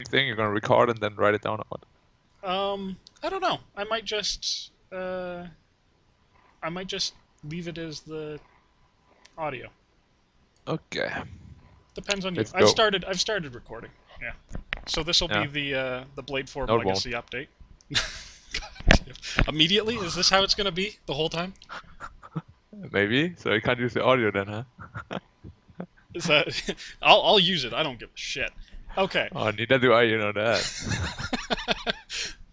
thing? You're gonna record and then write it down or what? I don't know. I might just leave it as the audio. Okay, Depends on you. let's I've go. started recording. Yeah. So this will be Yeah, the Blade Form no, it won't. Legacy update. Immediately? Is this how it's gonna be the whole time? Maybe. So you can't use the audio then, huh? Is that? I'll use it. I don't give a shit. Okay. Oh, neither do I. You know that.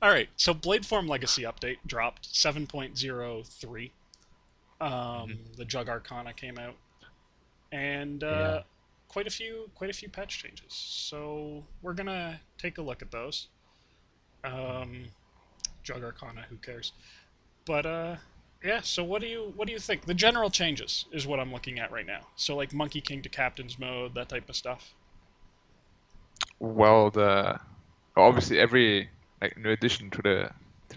All right. So Blade Form Legacy update dropped 7.03. Mhm. The Jug Arcana came out, and Yeah. quite a few patch changes. So we're gonna take a look at those. Um, Jug Arcana, who cares? But yeah. So what do you think? The general changes is what I'm looking at right now. So like Monkey King to Captain's mode, that type of stuff. Well, the obviously every like new addition to the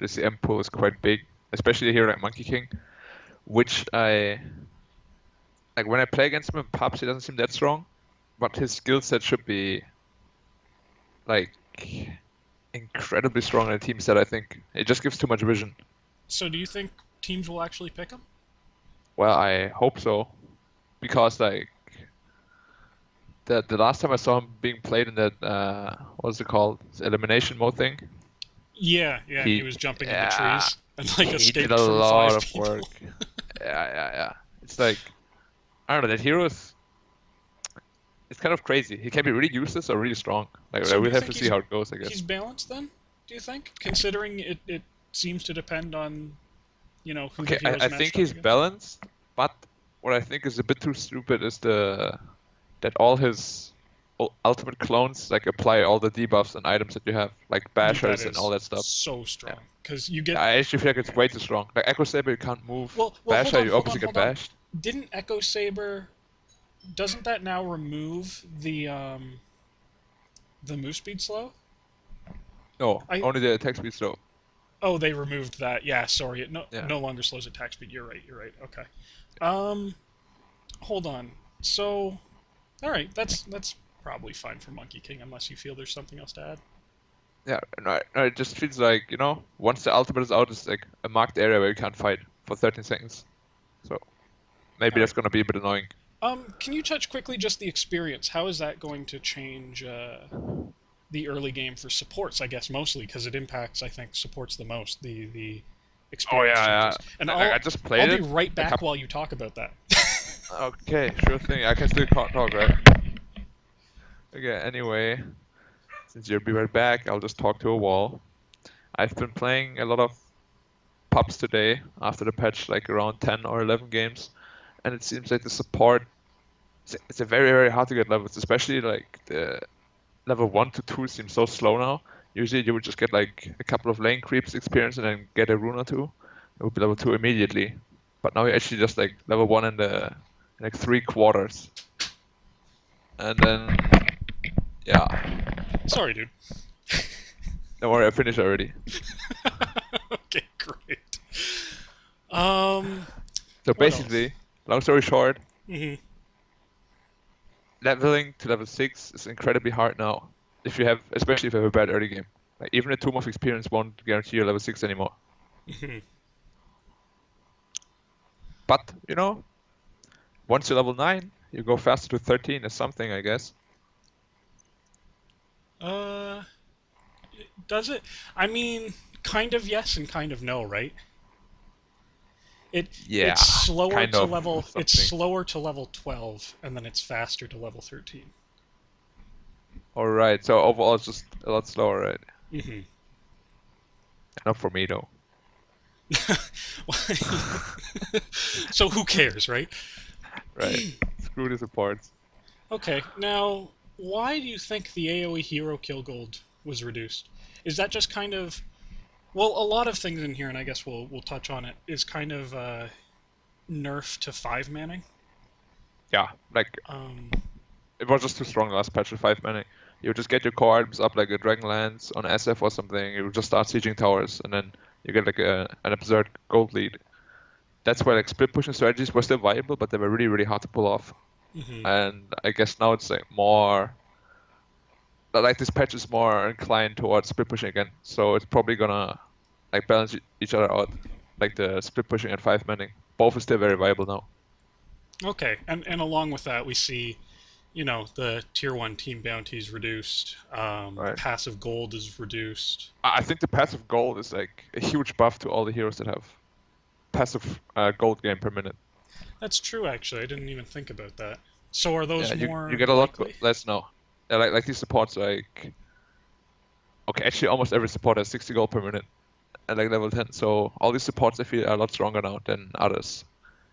CM pool is quite big, especially here at Monkey King, which I like when I play against him in pubs, he doesn't seem that strong, but his skill set should be like incredibly strong in a team set. I think it just gives too much vision. So do you think teams will actually pick him? Well, I hope so, because like the last time I saw him being played in that what's it called? Elimination mode thing. Yeah, yeah, and he He was jumping into yeah, trees and like he did a escaped from lot five of people. work. Yeah. It's like I don't know, that hero is it's kind of crazy. He can be really useless or really strong. Like So do we'll you have think to see how it goes, I he's guess. balanced then? Do you think, considering it seems to depend on who the Okay, I, hero's I think matched up he's against? balanced, but what I think is a bit too stupid is the that all his ultimate clones like apply all the debuffs and items that you have, like That bashers and all is that stuff. so Yeah. strong because you get. I actually feel like it's way too strong. Like Echo Saber, you can't move. Well, Basher, you obviously get hold on. bashed. Didn't Echo Saber? Doesn't that now remove the move speed slow? No, I only the attack speed slow. Oh, they removed that. Yeah, sorry. It Yeah. no longer slows attack speed. You're right. You're right. Okay. Um, hold on. So, all right, that's probably fine for Monkey King unless you feel there's something else to add. Yeah, no, it just feels like, once the ultimate is out, it's like a marked area where you can't fight for 13 seconds. So maybe All that's right. gonna be a bit annoying. Can you touch quickly just the experience? How is that going to change the early game for supports? I guess mostly because it impacts, I think, supports the most. The Oh experience yeah, changes, and yeah. I just I'll played be it right a back couple. while you talk about that. Okay, sure thing. I can still talk, right? Okay. Anyway, since you'll be right back, I'll just talk to a wall. I've been playing a lot of pubs today after the patch, like around 10 or 11 games, and it seems like the support it's a very very hard to get levels, especially like the level 1 to 2 seems so slow now. Usually you would just get like a couple of lane creeps experience and then get a rune or two. It would be level 2 immediately. But now you actually just like level 1 in like 3 quarters. And then yeah. Sorry, dude. Don't worry, I finished already. Okay, great. Um, So what else? basically, long story short, Hmm. leveling to level 6 is incredibly hard now. If you have especially if you have a bad early game. Like even a Tomb of Experience won't guarantee you level 6 anymore. Hmm. But, once you're level 9, you go faster to 13 or something, I guess. Uh, does it? I mean, kind of yes and kind of no, right? Yeah, kind of it's something. slower to level 12 and then it's faster to level 13. All right, so overall it's just a lot slower, right? Hmm. Not for me though. So who cares, right? Right. Screw the supports. Okay, now why do you think the AoE hero kill gold was reduced? Is that just kind of well, a lot of things in here, and I guess we'll touch on it, is kind of nerf to five manning. Yeah, like Um, it was just too strong last patch with 5 mana. You would just get your core items up like a Dragonlance on SF or something. You would just start sieging towers, and then you get like an absurd gold lead. That's why like split pushing strategies were still viable, but they were really really hard to pull off. mhm. And I guess now it's like more. like this patch is more inclined towards split pushing again, so it's probably gonna like balance each other out. Like the split pushing and 5-manning, both are still very viable now. Okay, and along with that, we see, the tier 1 team bounties reduced. Right. Passive gold is reduced. I think the passive gold is like a huge buff to all the heroes that have passive gold gain per minute. That's true, actually. I didn't even think about that. So are those Yeah, you more get a lot likely? less now. Yeah, like these supports like okay, actually almost every support has 60 gold per minute at like level 10. So all these supports I feel are a lot stronger now than others.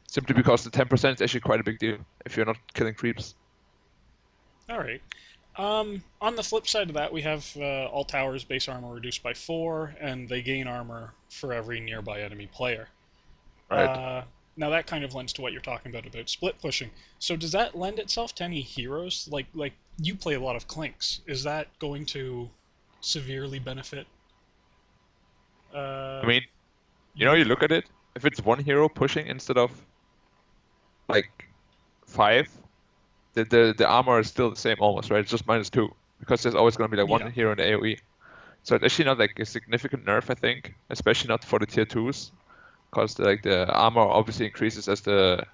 Simply because the 10% is actually quite a big deal if you're not killing creeps. All right. On the flip side of that, we have all towers base armor reduced by 4, and they gain armor for every nearby enemy player. Right. Uh, Now that kind of lends to what you're talking about split pushing. So does that lend itself to any heroes? Like you play a lot of clinks. Is that going to severely benefit I uh, mean, you? you look at it, if it's one hero pushing instead of like 5, the armor is still the same almost, right? It's just -2 because there's always going to be like Yeah. one hero in the AoE. So it's actually not like a significant nerf, I think, especially not for the tier 2s, because like the armor obviously increases as the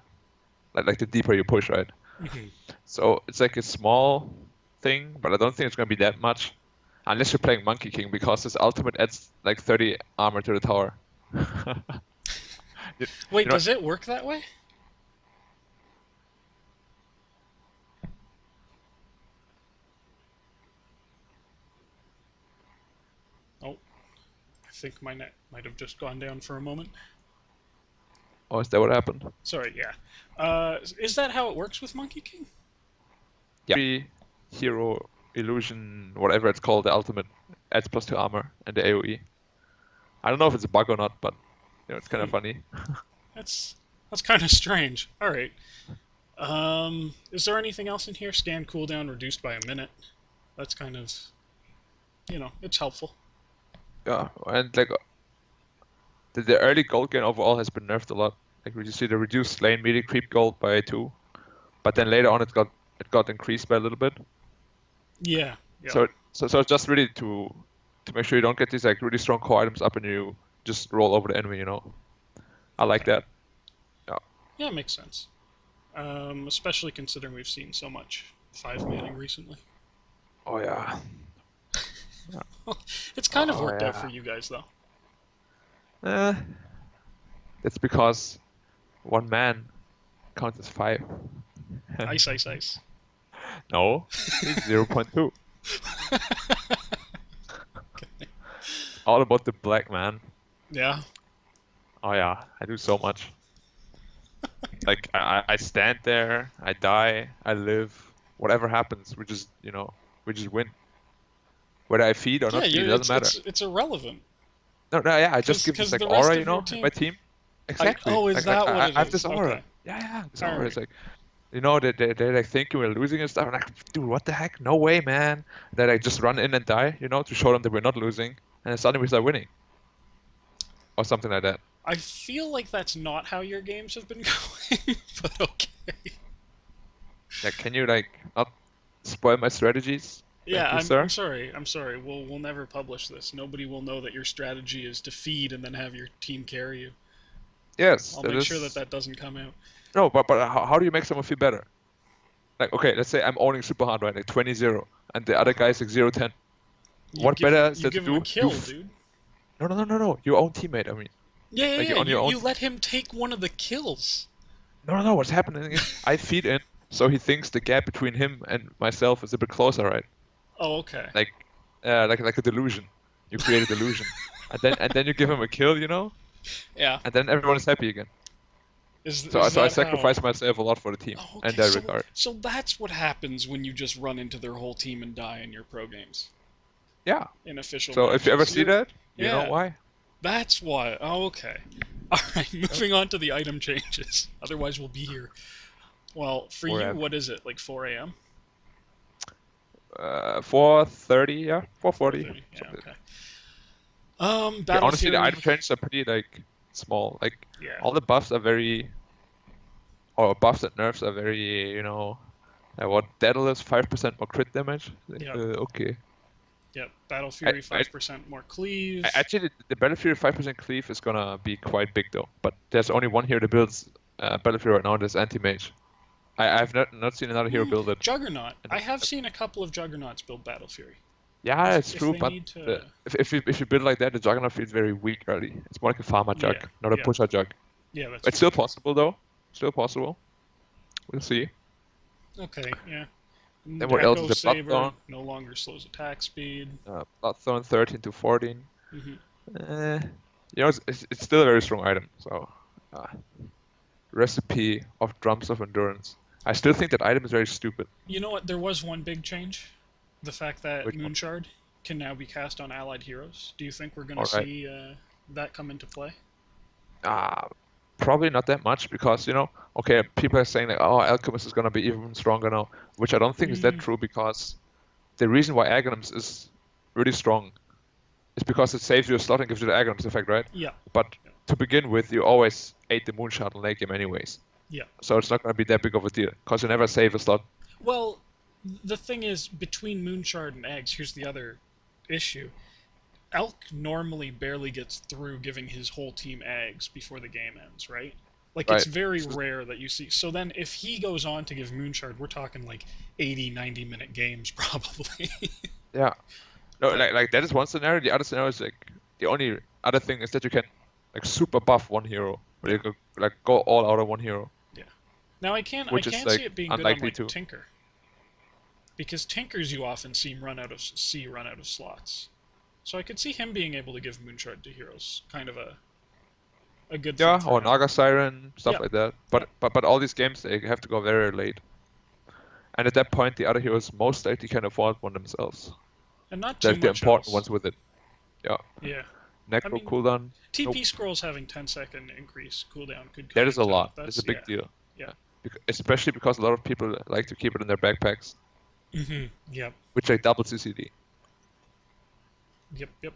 like the deeper you push, right? Hmm. So it's like a small thing, but I don't think it's going to be that much. Unless you're playing Monkey King, because his ultimate adds like 30 armor to the tower. You, Wait, you know, does it work that way? Oh, I think my net might have just gone down for a moment. oh, is that what happened? Sorry, yeah. Is that how it works with Monkey King? Yeah. Every hero illusion, whatever it's called, the ultimate adds +2 armor and the AoE. I don't know if it's a bug or not, but it's kind Hmm. of funny. That's that's kind of strange. All right. Is there anything else in here? Scan cooldown reduced by a minute. That's kind of, it's helpful. Yeah, and like the early gold gain overall has been nerfed a lot. Like you see the reduced lane melee creep gold by 2, but then later on it got increased by a little bit. Yeah. Yep. So it's just really to make sure you don't get these like really strong core items up and you just roll over the enemy. I like Okay. that. Yeah. Yeah, it makes sense. Especially considering we've seen so much 5-manning recently. Oh yeah. It's kind of Oh worked out for yeah. you guys, though. Eh, that's because one man counts as 5. Ice, ice, ice. No, he's 0.2. All about the black man. Yeah. Oh yeah, I do so much. Like I stand there, I die, I live. Whatever happens, we just win. Whether I feed or Yeah, not feed, it doesn't matter. it's irrelevant No, no, yeah, I just give this because like the rest aura, of your in my team. team. Exactly. Is Like that what it I have this is? Okay. aura. Yeah, this All aura. right. It's like they like thinking we're losing and stuff. I'm like, dude, what the heck? No way, man. They like just run in and die, to show them that we're not losing, and then suddenly we start winning or something like that. I feel like that's not how your games have been going, but okay. Yeah, can you like not spoil my strategies? Yeah, Thank you, I'm sir. sorry. I'm sorry. We'll never publish this. Nobody will know that your strategy is to feed and then have your team carry you. Yes, I'll that make sure that is. that doesn't come out. No, but how do you make someone feel better? Like, okay, let's say I'm owning super hard, right? Like 20-0, and the Uh other huh. guy is like 0-10. What better is You that to give him a do? kill, dude. No, no, no, no, no. Your own teammate, I mean. Yeah, yeah, Like yeah. you're on your own. You let him take one of the kills. No, no, no. What's happening is I feed in, so he thinks the gap between him and myself is a bit closer, right? Oh, okay. Like, like a delusion. You create a delusion, and then you give him a kill, Yeah. and then everyone is happy again. So I That how? sacrifice myself a lot for the team Oh, in okay. that regard. So that's what happens when you just run into their whole team and die in your pro games Yeah. in official So if you ever matches. see that, you know Yeah. why. That's why. Oh, okay. All right. Yep. Moving on to the item changes. Otherwise, we'll be here. Well, for you, Forever. what is it? Like 4 a.m. 4:30, yeah, 4:40. 4:30. Yeah. Something. Okay. Okay, Battle honestly, the Fury. item changes are pretty like small. Like Yeah. all the buffs are very, or buffs and nerfs are very, What Daedalus 5% more crit damage? Yep. Okay. Yep. Battle Fury 5% more cleave. Actually, the Battle Fury 5% cleave is gonna be quite big though. But there's only one hero that builds Battle Fury right now. That's Anti-Mage. I've not seen another hero build it. Juggernaut. I have seen a couple of Juggernauts build Battle Fury. Yeah, it's true, they but need to... if you build like that, the Juggernaut feels very weak early. It's more like a farmer jug, not a pusher jug. Yeah, that's It's still possible though. Still possible. We'll see. Okay, yeah. Then what else is a Saber Bloodthorn? no longer slows attack speed. Bloodthorn 13 to 14. Mm-hmm. You know, it's still a very strong item. So, recipe of Drums of Endurance. I still think that item is very stupid. You know what? There was one big change. The fact that Which one? Moonshard can now be cast on allied heroes. Do you think we're going to see that come into play? Probably not that much because, you know, okay, people are saying like, oh, Alchemist is going to be even stronger now, which I don't think is that true because the reason why Aghanim's is really strong is because it saves you a slot and gives you the Aghanim's effect, right? Yeah. But to begin with, you always ate the Moonshot in late game anyways. Yeah. So it's not going to be that big of a deal because you never save a slot. Well, the thing is, between Moonshard and Eggs, here's the other issue. Elk normally barely gets through giving his whole team eggs before the game ends, right? Like, it's very rare that you see. So then, if he goes on to give Moonshard, we're talking like 80, 90-minute games, probably. Yeah. No, like that is one scenario. The other scenario is like, the only other thing is that you can like super buff one hero. Where you can like go all out on one hero. Yeah. Now, I can't like, see it being good on like to. Tinker. Because Tinkers you often see run out of slots. So I could see him being able to give Moonshard to heroes. Kind of a good thing. Yeah, or Naga Siren, stuff like that. But all these games, they have to go very late. And at that point, the other heroes most likely can afford one themselves. And not too much the important ones with it. Yeah. Yeah. Necro cooldown. TP scrolls having 10-second increase cooldown could. That is a lot. That's a big deal. Yeah. Especially because a lot of people like to keep it in their backpacks. Mm-hmm. Yep. Which like double CCD. Yep.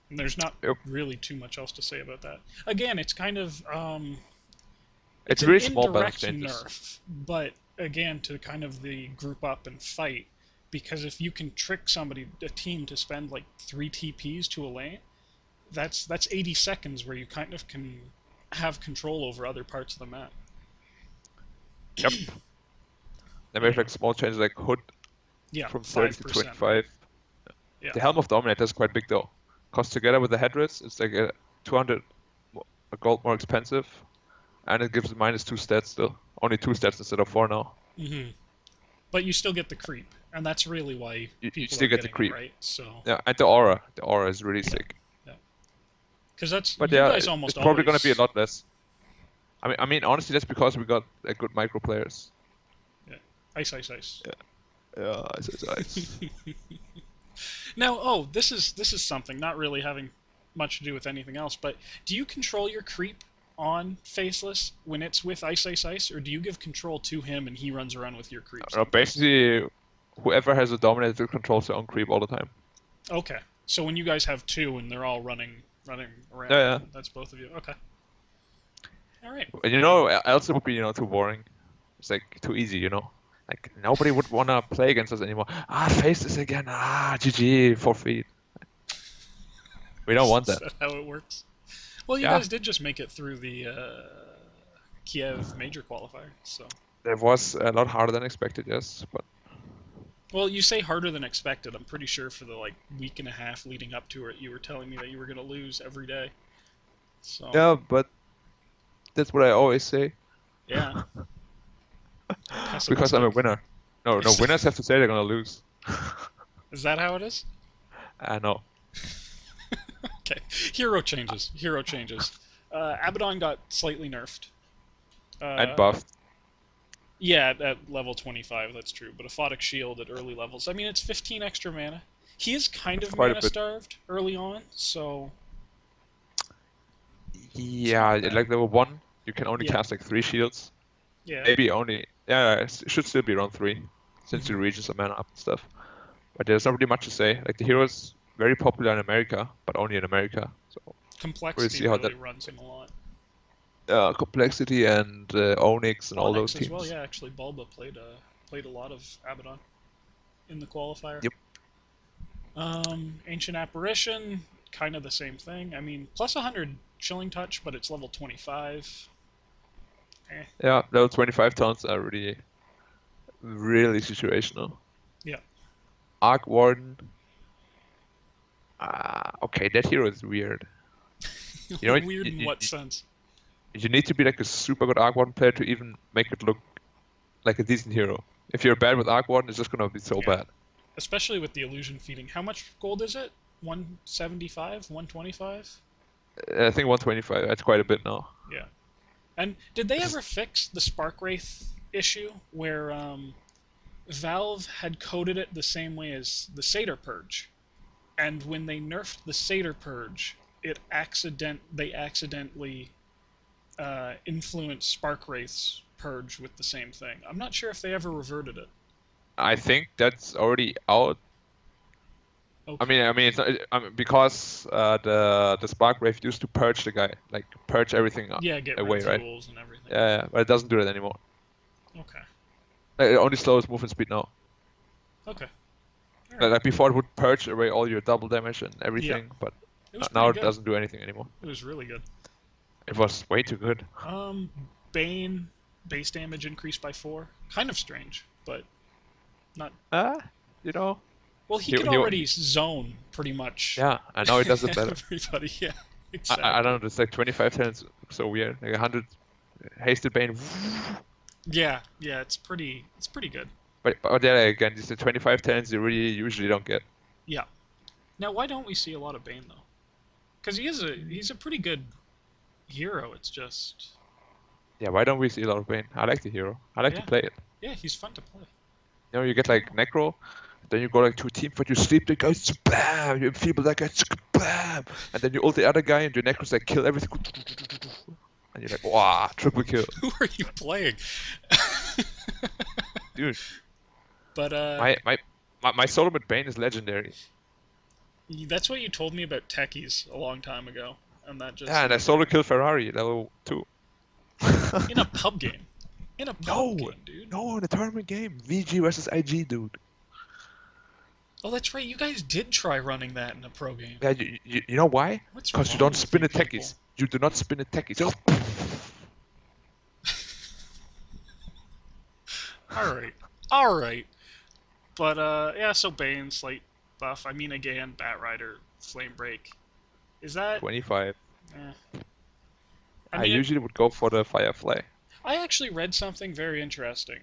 And there's not really too much else to say about that. Again, it's kind of it's an really small indirect nerf, but again, to kind of the group up and fight, because if you can trick a team to spend like 3 TPs to a lane, that's 80 seconds where you kind of can have control over other parts of the map. Yep. They make like small changes like Hood from 30 to 25. Yeah. The Helm of Dominator is quite big though, because together with the headdress, it's like a 200 gold more expensive, and it gives -2 stats still. Only 2 stats instead of 4 now. Mm-hmm. But you still get the creep, and that's really why you still get the creep, right? So yeah, and the aura is really sick. Yeah. Because that's. But you guys almost it's probably gonna be a lot less. I mean, honestly, that's because we got good micro players. Yeah. Ice. Yeah, ice. Now, this is something not really having much to do with anything else, but do you control your creep on Faceless when it's with Ice, or do you give control to him and he runs around with your creeps? No, basically, whoever has a Dominator controls their own creep all the time. Okay, so when you guys have 2 and they're all running around, yeah. That's both of you. Okay. All right. And else it would be too boring. It's like too easy, Like nobody would wanna play against us anymore. Faceless again. GG, forfeit. We don't want that. Is that how it works? Well, you guys did just make it through the Kiev Major qualifier, so. It was a lot harder than expected, yes, but. Well, you say harder than expected. I'm pretty sure for the week and a half leading up to it, you were telling me that you were gonna lose every day. So. Yeah, but that's what I always say. Yeah. Because I'm a winner. No, winners have to say they're gonna lose. Is that how it is? No. Okay. Hero changes. Abaddon got slightly nerfed. And buffed. Yeah, at level 25, that's true. But Aphotic Shield at early levels. I mean, it's 15 extra mana. He is kind of mana-starved early on, so... Yeah, like level 1, you can only cast 3 shields. Yeah. Maybe only... Yeah, it should still be around 3, since you reach some mana up and stuff. But there's not really much to say. Like, the hero is very popular in America, but only in America. So Complexity really runs him a lot. Complexity and Onyx and all those teams. As well, yeah. Actually, Bulba played played a lot of Abaddon in the qualifier. Yep. Ancient Apparition, kind of the same thing. I mean, plus 100 Chilling Touch, but it's level 25. Eh. Yeah, level 25 taunts are really, really situational. Yeah. Arc Warden. Okay, that hero is weird. You know, Weird in what sense? You need to be like a super good Arc Warden player to even make it look like a decent hero. If you're bad with Arc Warden, it's just gonna be so bad. Especially with the illusion feeding. How much gold is it? 175? 125? I think 125. That's quite a bit now. Yeah. And did they ever fix the Spark Wraith issue where Valve had coded it the same way as the Satyr Purge? And when they nerfed the Satyr Purge, they accidentally influenced Spark Wraith's Purge with the same thing. I'm not sure if they ever reverted it. I think that's already out. Okay. I mean, it's not, because the Spark Wraith used to purge the guy, like purge everything get away, rid of right? tools and everything. Yeah, but it doesn't do that anymore. Okay. It only slows movement speed now. Okay. Like before, it would purge away all your double damage and everything, but now it doesn't do anything anymore. It was really good. It was way too good. Bane base damage increased by 4. Kind of strange, but not. You know. Well, he could already zone pretty much. Yeah, I know he does it better. Everybody, yeah. Exactly. I don't know. It's like 25 turns, so weird. Like 100 hasted Bane. Yeah, it's pretty good. But yeah, again, just the 25 turns you really usually don't get. Yeah. Now, why don't we see a lot of Bane though? Because he's a pretty good hero. It's just. Yeah, why don't we see a lot of Bane? I like the hero. I like to play it. Yeah, he's fun to play. You know, you get like Necro, then you go like to a team fight, you sleep the guy, bam, you enfeeble that guy, bam, and then you ult the other guy and your Necro's like kill everything, and you're like, wow, triple kill. Who are you playing? Dude. But my solo with Bane is legendary. That's what you told me about techies a long time ago, and that just. Yeah, and I solo killed Ferrari level 2. In a pub game. In a pub game, dude. No, in a tournament game. VG versus IG, dude. Oh, that's right. You guys did try running that in a pro game. Yeah, you know why? Because you don't spin the techies. You do not spin the techies. Alright. But, yeah, so Bane, slight buff. I mean, again, Batrider, Flame Break. Is that... 25. I mean, usually would go for the Firefly. I actually read something very interesting.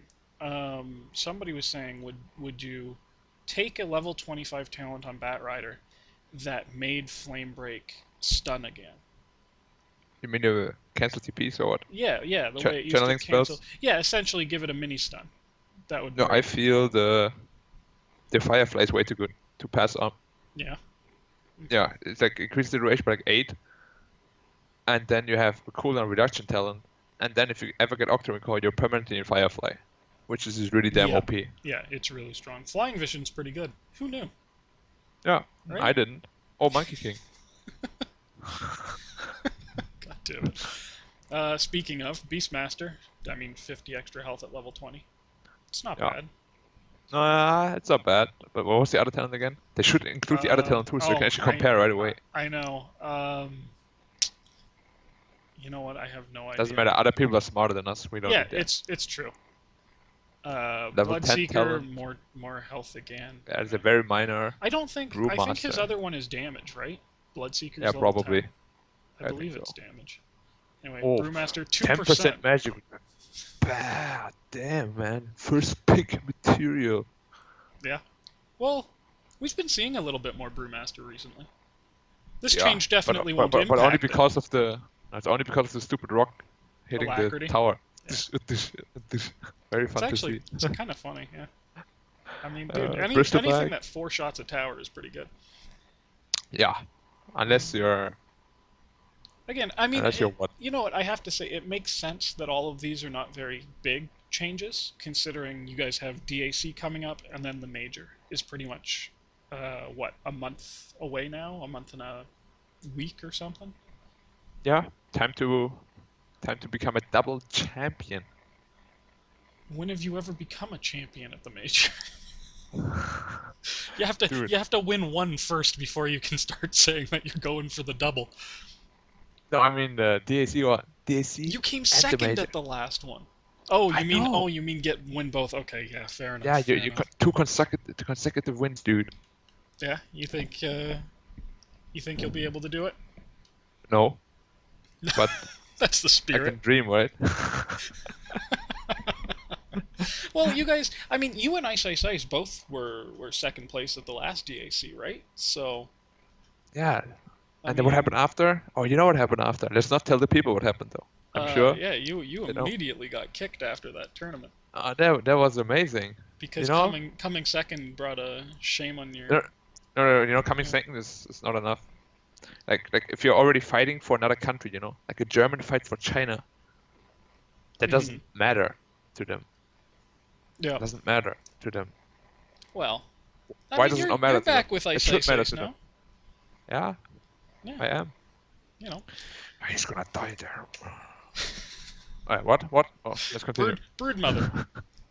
Somebody was saying, would you take a level 25 talent on Batrider that made Flame Break stun again? You mean the cancel TPs or what? Yeah, the way it used to cancel. Spells? Yeah, essentially give it a mini stun. That would. No, I feel the Firefly is way too good to pass on. Yeah. Yeah, it's like increase the duration by like 8, and then you have a cooldown reduction talent, and then if you ever get Octarine Core, you're permanently in Firefly, which is really damn OP. Yeah, it's really strong. Flying Vision's pretty good. Who knew? Yeah, right? I didn't. Oh, Monkey King. God damn it. Speaking of, Beastmaster, 50 extra health at level 20. It's not bad. It's not bad. But what was the other talent again? They should include the other talent too, so you can actually compare right away. I know. You know what? I have no idea. Doesn't matter. Other people are smarter than us. We don't. Yeah, it's true. Bloodseeker, more health again. Yeah, it's a very minor. I think his other one is damage, right? Bloodseeker's level probably. 10. I believe it's damage. Anyway, Brewmaster 2%. 10% magic. Ah, damn, man. First pick material. Yeah. Well, we've been seeing a little bit more Brewmaster recently. This change definitely won't impact but only because of the. It's only because of the stupid rock hitting the tower. Yeah. Very fun to see. It's kind of funny, yeah. I mean, dude, anything that 4 shots a tower is pretty good. Yeah, unless you're. Again, I mean, you know what? I have to say, it makes sense that all of these are not very big changes, considering you guys have DAC coming up, and then the Major is pretty much, a month away now? A month and a week or something? Yeah, time to become a double champion. When have you ever become a champion at the major? Dude, you have to win one first before you can start saying that you're going for the double. no, I mean the DAC one, DAC You came and the second major. at the last one. I know. You mean get win both? Okay, yeah, fair enough. Yeah, Fair you enough. got two consecutive wins, dude. Yeah, you think you'll be able to do it? No, but That's the I spirit. can dream, right? Well, you guys, I mean, you and Ice Ice Ice both were second place at the last DAC, right? So, Yeah. I And then what happened mean, after? Oh, you know what happened after. Let's not tell the people what happened though. I'm sure yeah, you they know. immediately got kicked after that tournament That was amazing. You because know? coming second brought a shame on No, your. no, you know, coming Yeah. second is not enough. Like if you're already fighting for another country, you know, like a German fights for China, that Mhm. doesn't matter to them. Yeah. It doesn't matter to them. Well, I Why mean, does it not you're matter to them? back with It Ice should Ice matter Ice to them. now. Yeah, Yeah. I am. You know, He's gonna die there. Alright, what? What? Oh, let's continue. Brood Mother,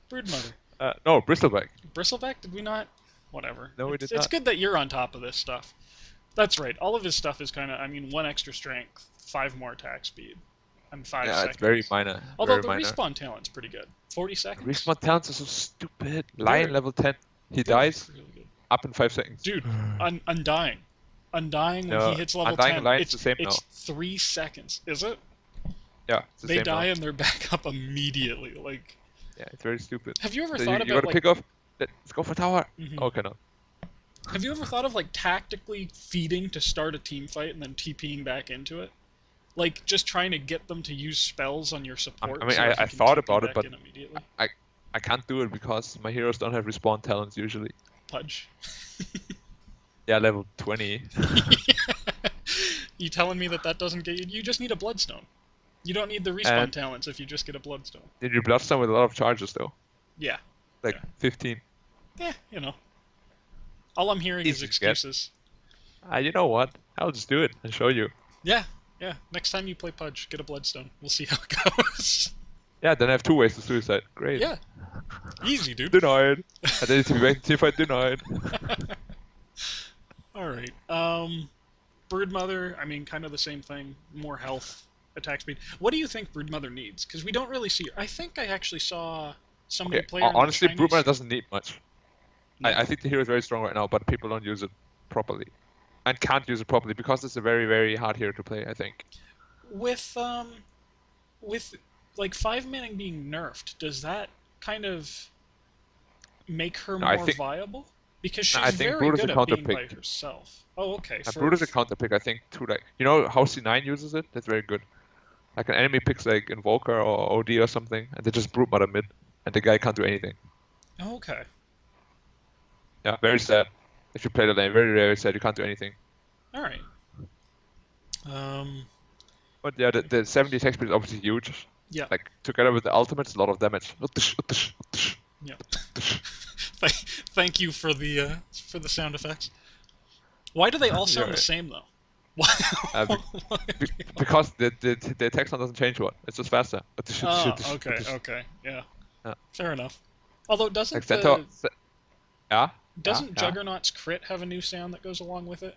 Brood Mother, No, Bristleback. Bristleback. Did we not? Whatever. No, we did It's not. good that you're on top of this stuff. That's right. All of his stuff is kind of. I mean, one extra strength, 5 more attack speed, and 5 Yeah, it's very seconds. minor. Although Very the minor. respawn talent's pretty good. 40 seconds. Respawn talents are so stupid. They're Lion level 10. He they're dies really good. up in 5 seconds. Dude, Undying. Undying when he No, hits level Undying 10. Lion's the same It's now. 3 seconds. Is it? Yeah, it's the They same die now. and they're back up immediately. Like, Yeah, it's very stupid. have you ever So thought you about gotta like pick off. Let's go for tower. mhm. Okay, no. Have you ever thought of like tactically feeding to start a team fight and then TPing back into it? Like just trying to get them to use spells on your support I mean, so that I you can thought TP about it, back but in immediately. I I can't do it because my heroes don't have respawn talents usually. Pudge. Yeah, level 20. You telling me that doesn't get you? You just need a bloodstone. You don't need the respawn And talents if you just get a bloodstone. then you bloodstone with a lot of charges though. Yeah, Like yeah, 15. yeah. You know, all I'm hearing is Easy to get. excuses. You know what? I'll just do it and show you. Yeah, yeah. Next time you play Pudge, get a bloodstone. We'll see how it goes. Yeah, then I have 2 ways to suicide. Great. Yeah, easy, dude. Denied. And then to be back to fight denied. All right. Broodmother. I mean, kind of the same thing. More health, attack speed. What do you think Broodmother needs? Because we don't really see. I think I actually saw somebody Okay, play her in honestly, the Chinese. Broodmother doesn't need much. No. I think the hero is very strong right now, but people don't use it properly. And can't use it properly because it's a very, very hard hero to play, I think. with like 5-manning being nerfed, does that kind of make her No, I more think viable? Because no, she's I think very Brood is a good at counter being by pick. herself. Oh, okay. Brood is a counter pick, I think, too. Like, you know how C9 uses it? That's very good. Like an enemy picks like Invoker or OD or something, and they just Broodmother mid, and the guy can't do anything. Okay. Yeah, very sad. If you play the lane, very, very sad. You can't do anything. All right. But yeah, the 70 attack speed is obviously huge. Yeah. Like together with the ultimate, it's a lot of damage. Yeah. Thank you for the sound effects. Why do they all sound the same though? Uh, be- because the attack sound doesn't change one. It's just faster. Oh, okay, yeah. Yeah. Fair enough. Although Like doesn't Centaur, yeah. doesn't Yeah. Juggernaut's crit have a new sound that goes along with it?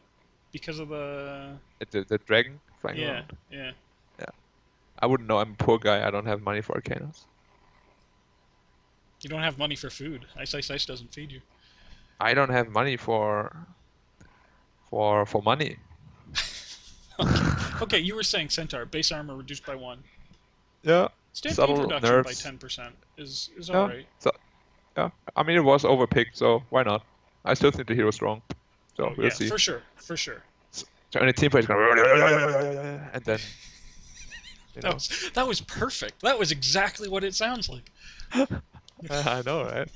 Because of the The dragon flying yeah, around. yeah. Yeah. I wouldn't know. I'm a poor guy. I don't have money for Arcanas. You don't have money for food. Ice Ice Ice doesn't feed you. I don't have money for money. Okay, you were saying Centaur base armor reduced by 1. Yeah. Stampede Subtle reduction by nerfs. 10% is Yeah. alright. So, yeah. I mean, it was overpicked, so why not? I still think the hero's strong. So we'll Yeah, see. for sure, for sure. So in a team fight, it's gonna and then you know. That was perfect. That was exactly what it sounds like. I know, right?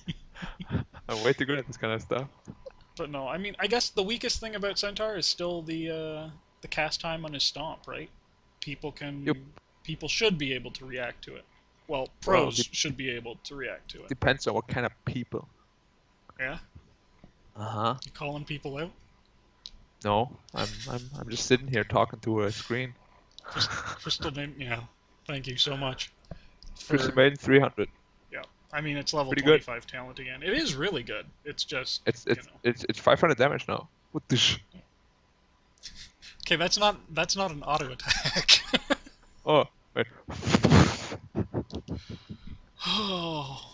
I'm way too good at this kind of stuff. But no, I mean, I guess the weakest thing about Centaur is still the cast time on his stomp, right? People can, Yep. people should be able to react to it. Well, Well, pros should be able to react to it. Depends on what kind of people. Yeah, Uh-huh. you calling people out? No, I'm just sitting here talking to a screen. Crystal Maiden, yeah. Thank you so much. Crystal Maiden 300. Yeah, I mean, it's level Pretty good. 25 talent again. It is really good. It's just, It's you it's know. it's 500 damage now. What the sh? Okay, that's not an auto attack. Oh, wait. Oh.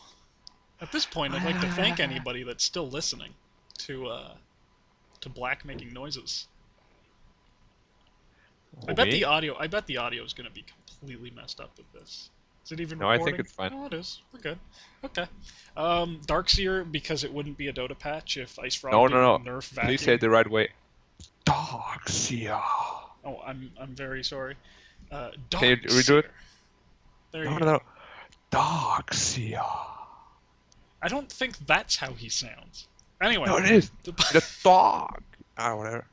At this point, I'd like to thank anybody that's still listening to Black making noises. I bet Me? the audio is going to be completely messed up with this. Is it even No, I think recording? it's fine. Oh, it is. We're good. Okay. Darkseer, because it wouldn't be a Dota patch if Ice Frog No, no, didn't no. nerf Please say Vacuum. it the right way. Darkseer. Oh, I'm very sorry. Can you redo it? Darkseer. There No, you no, go. no. Darkseer. I don't think that's how he sounds. Anyway. No, it is. The dog. Ah, whatever.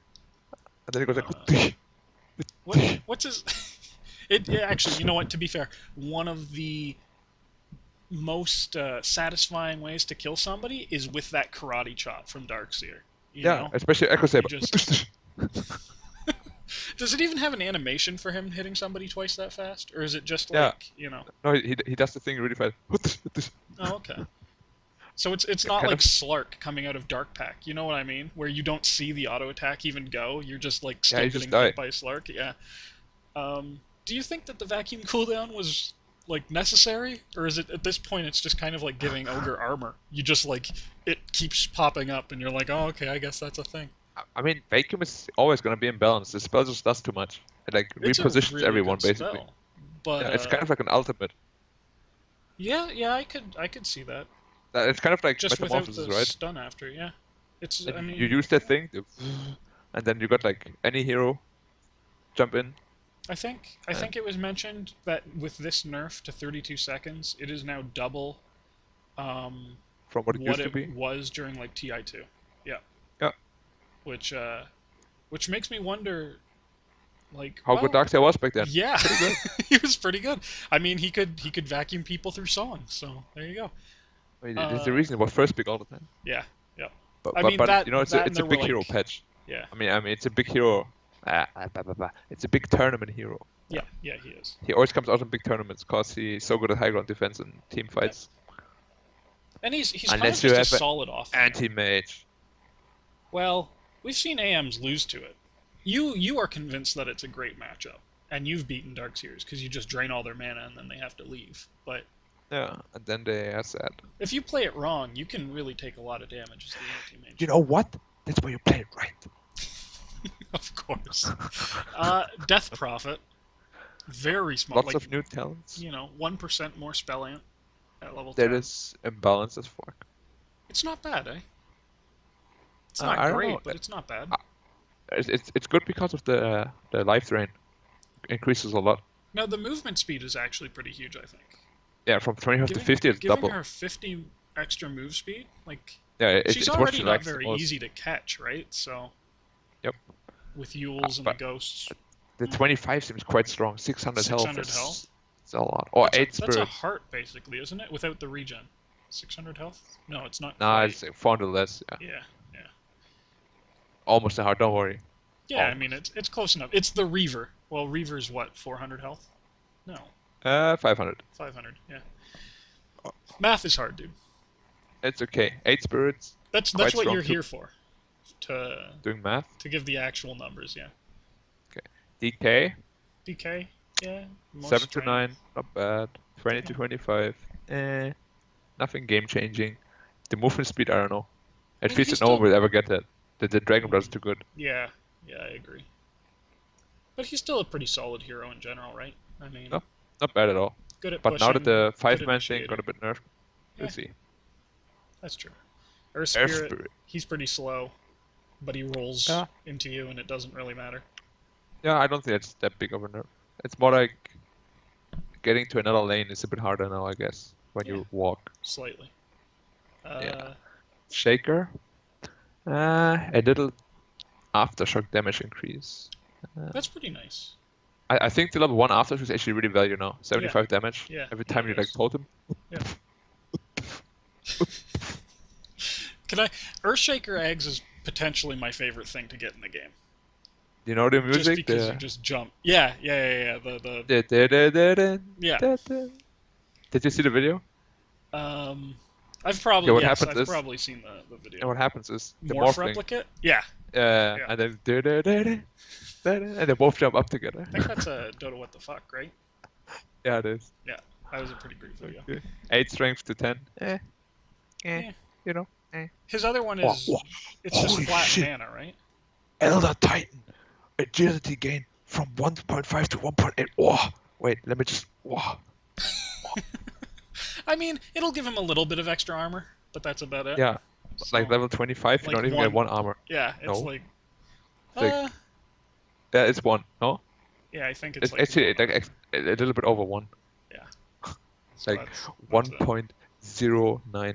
And then it goes like. What's his? It actually, you know what? To be fair, one of the most satisfying ways to kill somebody is with that karate chop from Darkseer. You Yeah, know, especially Echo Saber. just does it even have an animation for him hitting somebody twice that fast, or is it just Yeah. like No, he does the thing really fast. Oh, okay. So it's not Kind like of- Slark coming out of Dark Pack. You know what I mean? Where you don't see the auto attack even go. You're just like still you getting just die. hit by Slark. Yeah. Do you think that the vacuum cooldown was like necessary, or is it at this point it's just kind of like giving Ogre armor? You just like it keeps popping up, and you're like, oh, okay, I guess that's a thing. I mean, Vacuum is always gonna be imbalanced. The spell just does too much. It like It's a repositions really everyone good basically. spell, but Yeah, it's kind of like an ultimate. yeah, I could see that. It's kind of like Just without Metamorphosis, the right? stun after, yeah. It's And I you mean, use that thing, and then you got like any hero jump in. I think it was mentioned that with this nerf to 32 seconds, it is now double From what it used to it be. was during like TI2. Yeah. Yeah. Which makes me wonder, like, How good Darkseid was back then. Yeah, Pretty good. he was pretty good. I mean, he could vacuum people through songs. So there you go. I mean, it's the reason it was first pick all the time. Yeah, yeah. But I mean, but you know, it's that a and there big were, hero like, patch. Yeah, I mean, it's a big hero. It's a big tournament hero. yeah, he is. He always comes out in big tournaments because he's so good at high ground defense and team fights. And he's kind of Unless you just a have solid offense. Anti-mage. Well, we've seen AMs lose to it. You are convinced that it's a great matchup, and you've beaten Darkseers because you just drain all their mana and then they have to leave. But Yeah, and then they are sad. if you play it wrong, you can really take a lot of damage as the anti-mage. You know what? That's why you play it right. Of course. Death Prophet, very small. Lots like, of new talents. 1% more spell amp at level That 10. is imbalanced as fuck. It's not bad, eh? It's I not don't great, know. but it's not bad. It's good because of the life drain increases a lot. Now, the movement speed is actually pretty huge, I think. Yeah, from 25 to 50 it's giving double. her 50 extra move speed, like, Yeah, she's it's what already she not likes the very most. easy to catch, right? So, Yep. with Yules and but Ghosts, The 25 seems quite strong. 600 health. 600 health? It's a lot. Or that's 8 That's spirits. a heart, basically, isn't it? Without the regen. 600 health? No, it's not. Nah, quite. it's 400 less. Yeah. Yeah. Almost a heart, don't worry. Yeah, I mean, it's close enough. It's the Reaver. Well, Reaver's what, 400 health? No, 500. 500, yeah. Math is hard, dude. It's okay. 8 spirits. That's Quite what strong you're too. here for. Doing math. To give the actual numbers, yeah. DK. DK, yeah. 7 to strength. 9. Not bad. 20 to Yeah. 25. Nothing game changing. The movement speed, I don't know. It He's feels that no still- one will ever get that. The Dragon Blood is too good. Yeah, I agree. But he's still a pretty solid hero in general, right? I mean, No. Not bad at all. good at But pushing. now that the good 5-man thing initiator. got a bit nerfed, we'll Yeah. see. That's true. Earth Air Spirit, Spirit. he's pretty slow, but he rolls Yeah. into you and it doesn't really matter. Yeah, I don't think it's that big of a nerf. It's more like getting to another lane is a bit harder now, I guess, when Yeah. you walk. Slightly. Yeah. Shaker. A little aftershock damage increase. That's pretty nice. I think the level 1 aftershock is actually really value now. 75 damage. Yeah, Every yeah, time it you like is. totem. Earthshaker eggs is potentially my favorite thing to get in the game. You know the Just music? because you just jump. Yeah. The Yeah. yeah. Did you see the video? I've probably Yeah, what yes, happens I've is, probably seen the and video. what happens is the Morph morphling, replicate? Yeah, yeah. and then and they both jump up together. I think that's a Dota what the fuck, right? Yeah, it is. Yeah, that was a pretty great video. Okay. 8 strength to 10. Yeah. You know. Eh. His other one Whoa, is whoa. it's just Holy flat shit! mana, right? Elder Titan agility gain from 1.5 to 1.8. Whoa! Wait, let me just. Whoa! I mean, it'll give him a little bit of extra armor, but that's about it. Yeah, So, like level 25, you like don't even get one. one armor. Yeah, it's No, like. it's like yeah, it's one. No, Yeah, I think it's it's like actually one like armor. a little bit over one. Yeah. So Like that's it. 1.09.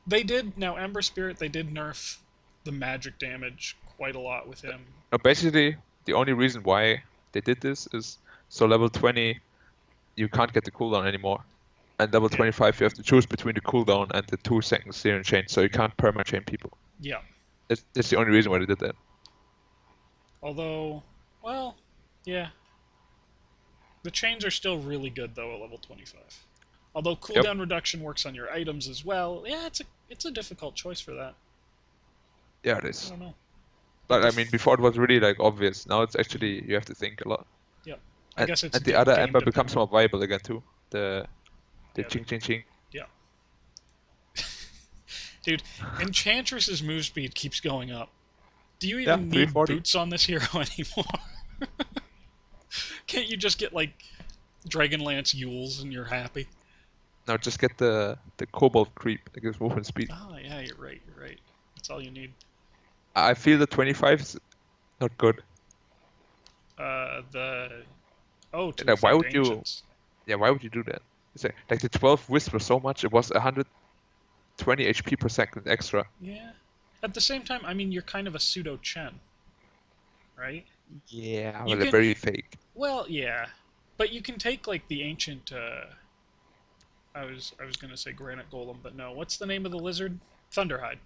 They did now Ember Spirit. They did nerf the magic damage quite a lot with him. Basically, the only reason why they did this is so level 20 you can't get the cooldown anymore. And level Yeah. 25, you have to choose between the cooldown and the 2 second serum chain, so you can't perma chain people. Yeah. That's the only reason why they did that. Although, well, yeah. The chains are still really good though at level 25. Although cooldown reduction works on your items as well. Yeah, it's a difficult choice for that. Yeah, it I is. don't know. But I mean, before it was really like obvious. Now it's actually you have to think a lot. Yep. I guess it's And the other game Ember becomes dependent. more viable again too. The Yeah, ching ching ching. Yeah. Dude, Enchantress's move speed keeps going up. Do you Yeah, even need 340. boots on this hero anymore? Can't you just get like Dragonlance Yules and you're happy? Now just get the Cobalt creep that gives movement speed. Oh yeah, you're right. You're right. That's all you need. I feel the 25 is not good. The to Like, why affect would you? ancients. Yeah, why would you do that? It's like the 12 whisper so much. It was 120 HP per second extra. Yeah. At the same time, I mean, you're kind of a pseudo Chen, right? Yeah, You but they're can, very fake. well, yeah, but you can take like the ancient. I was gonna say granite golem, but no. What's the name of the lizard? Thunderhide.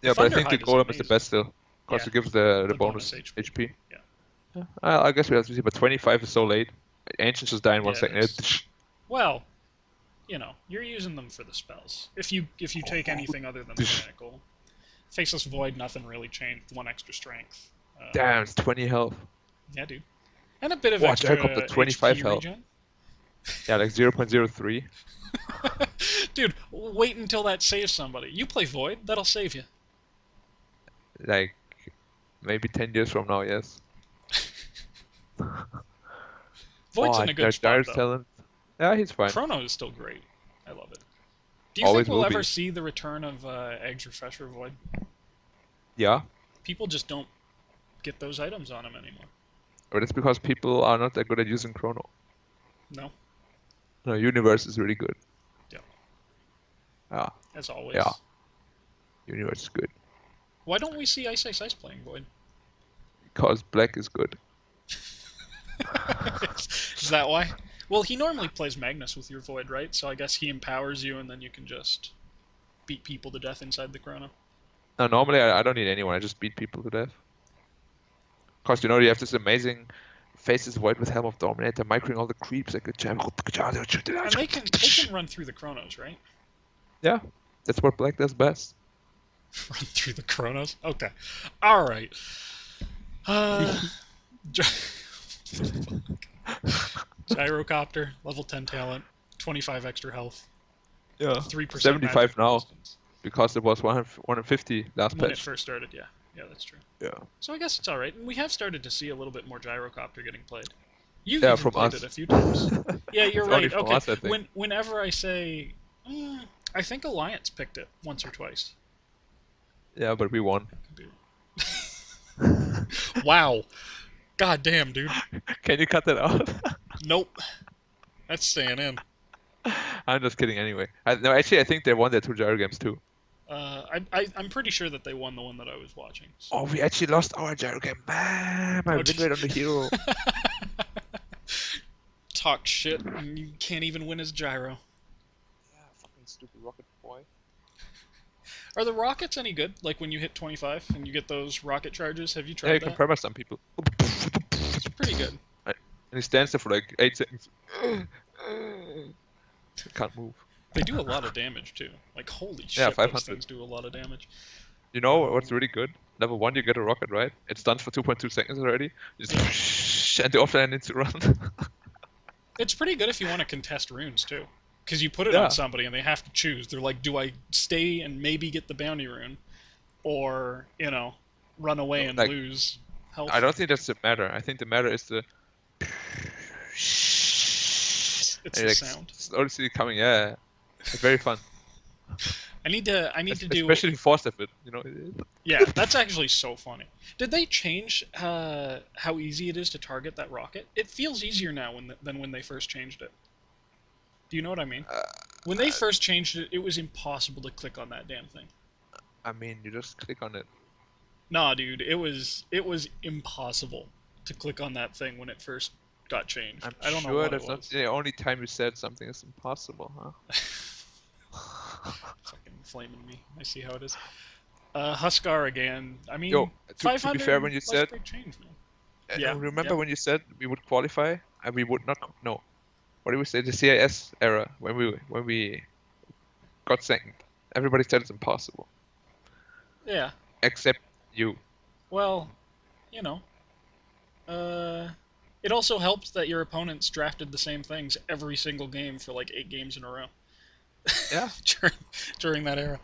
The Yeah, but I think the Thunderhide is golem is the amazing. best still, because Yeah, it gives the the bonus bonus HP. Yeah. Yeah. I guess we have to see, but 25 is so late. Ancients just die in 1 second. Well, you're using them for the spells. If you take anything other than the granite golem, Faceless Void, nothing really changed. 1 extra strength. Damn, it's 20 health. Yeah, dude. And a bit of Watch, extra Jacob, 25 HP health. regen. Yeah, like 0.03. Dude, wait until that saves somebody. You play Void, that'll save you. Like, maybe 10 years from now, yes. Void's in a good spot, though. Talent. Yeah, he's fine. Chrono is still great. I love it. Do you Always think we'll will be. ever see the return of Eggs Refresher Void? Yeah, People just don't get those items on him anymore. but it's because people are not that good at using Chrono. No? No, Universe is really good. Yeah. Yeah, As always. Yeah. Universe is good. Why don't we see Ice Ice Ice playing Void? Because Black is good. Is that why? Well, he normally plays Magnus with your Void, right? So I guess he empowers you and then you can just beat people to death inside the Chrono. No, normally I don't need anyone. I just beat people to death. Because you have this amazing Faces Void with Helm of Dominator, microing all the creeps like a jam. And they can run through the Chronos, right? Yeah, that's what Black does best. Run through the Chronos? Okay. Alright. Gyrocopter, level 10 talent, 25 extra health. Yeah. 3% 75 now, resistance. because it was 150 last When it patch. first started, yeah. Yeah, that's true. Yeah. So I guess it's alright. And we have started to see a little bit more Gyrocopter getting played. You've Yeah, even from played us. it a few times. Yeah, you're It's only right. from Okay. us, I think. Whenever I say... I think Alliance picked it once or twice. Yeah, but we won. Wow. God damn, dude. Can you cut that out? Nope. That's staying in. I'm just kidding anyway. No, actually, I think they won their 2 gyro games too. I'm pretty sure that they won the one that I was watching. So. Oh, we actually lost our gyro game. Man, my win rate on the hero. Talk shit, and you can't even win as gyro. Yeah, fucking stupid rocket boy. Are the rockets any good? Like when you hit 25 and you get those rocket charges? Have you tried Yeah, you that? can perma some people. It's pretty good. And he stands there for like 8 seconds. It can't move. They do a lot of damage too. Like holy Yeah, shit, those 500. things do a lot of damage. You know what's really good? Level 1, you get a rocket, right? It stuns for 2.2 seconds already. You just and the offlane needs to run. It's pretty good if you want to contest runes too, because you put it on Yeah. somebody and they have to choose. They're like, do I stay and maybe get the bounty rune, or run away and Like, lose health? I don't think that's the matter. I think the matter is the It's and the like sound. slowly see it coming. Yeah, it's very fun. I need to do. Especially force of it. Yeah, that's actually so funny. Did they change how easy it is to target that rocket? It feels easier now than when they first changed it. Do you know what I mean? When they first changed it, it was impossible to click on that damn thing. I mean, you just click on it. Nah, dude, it was impossible to click on that thing when it first got changed. I'm I don't know sure what it that's not was. the only time you said something is impossible, huh? Fucking flaming me. I see how it is. Huskar again. I mean, Yo, to be 500 fair, when you life said, break change, man. Yeah, remember yeah. when you said we would qualify and we would not? No, what did we say? The CIS era when we got second, everybody said it's impossible, Yeah. except you. Well, you know, it also helped that your opponents drafted the same things every single game for like 8 games in a row Yeah, during, during that era.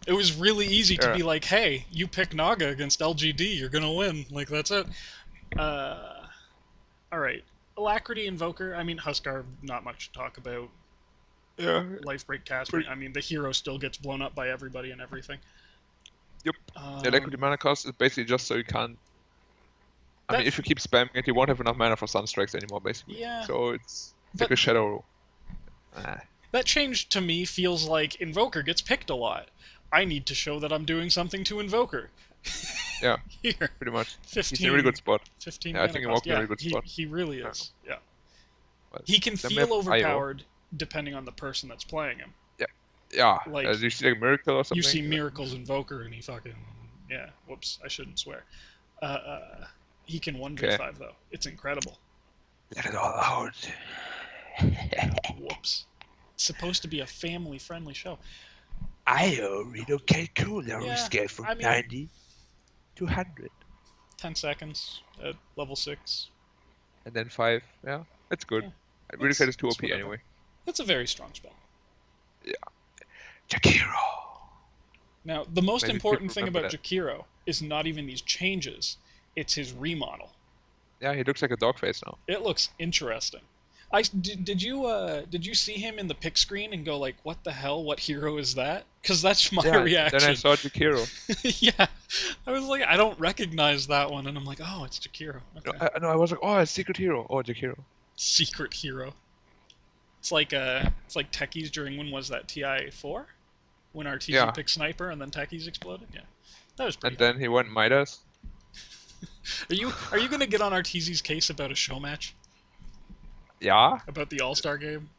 It was really easy to yeah. be like, hey, you pick Naga against LGD, you're gonna win. Like, that's it. Alright. Alacrity Invoker, I mean, Huskar, not much to talk about. Yeah. Life Break Casting, Pretty, I mean, the hero still gets blown up by everybody and everything. yep. The electricity mana cost is basically just so you can't. I mean, That, if you keep spamming it, you won't have enough mana for Sunstrikes anymore, basically. yeah, So it's like but a shadow rule. Ah, that change to me feels like Invoker gets picked a lot. I need to show that I'm doing something to Invoker. yeah, Here, pretty much. He's in a really 15, good spot. 15 Yeah, I mana think he cost. walked in a Yeah, really good he, spot. he really Yeah. is. Yeah. But He can then we have feel IO. overpowered depending on the person that's playing him. Yeah, yeah. Like, Do you see like Miracle or something? you see Miracle's Invoker and he fucking... Yeah, whoops, I shouldn't swear. He can 1v5 though. It's incredible. Let it all out. Whoops. It's supposed to be a family-friendly show. IO relocate cooler Yeah, scale from I mean- 90 to 100. 10 seconds at level 6. And then 5. Yeah, that's good. Yeah. Relocate is too It's OP whatever. anyway. It's a very strong spell. Yeah. Jakiro. Now, the most Maybe important people thing remember about Jakiro is not even these changes, it's his remodel. Yeah, he looks like a dog face now. It looks interesting. Did you see him in the pick screen and go like, what the hell? What hero is that? Because that's my reaction. Then I saw Jakiro. Yeah, I was like, I don't recognize that one, and I'm like, oh, it's Jakiro. Okay. No, I was like, oh, it's Secret Hero. Oh, Jakiro. Secret hero. It's like techies during, when was that, TI4? When RTZ picked sniper and then techies exploded. Yeah, that was pretty. And then he went Midas. Are you gonna get on RTZ's case about a show match? Yeah. About the All-Star game?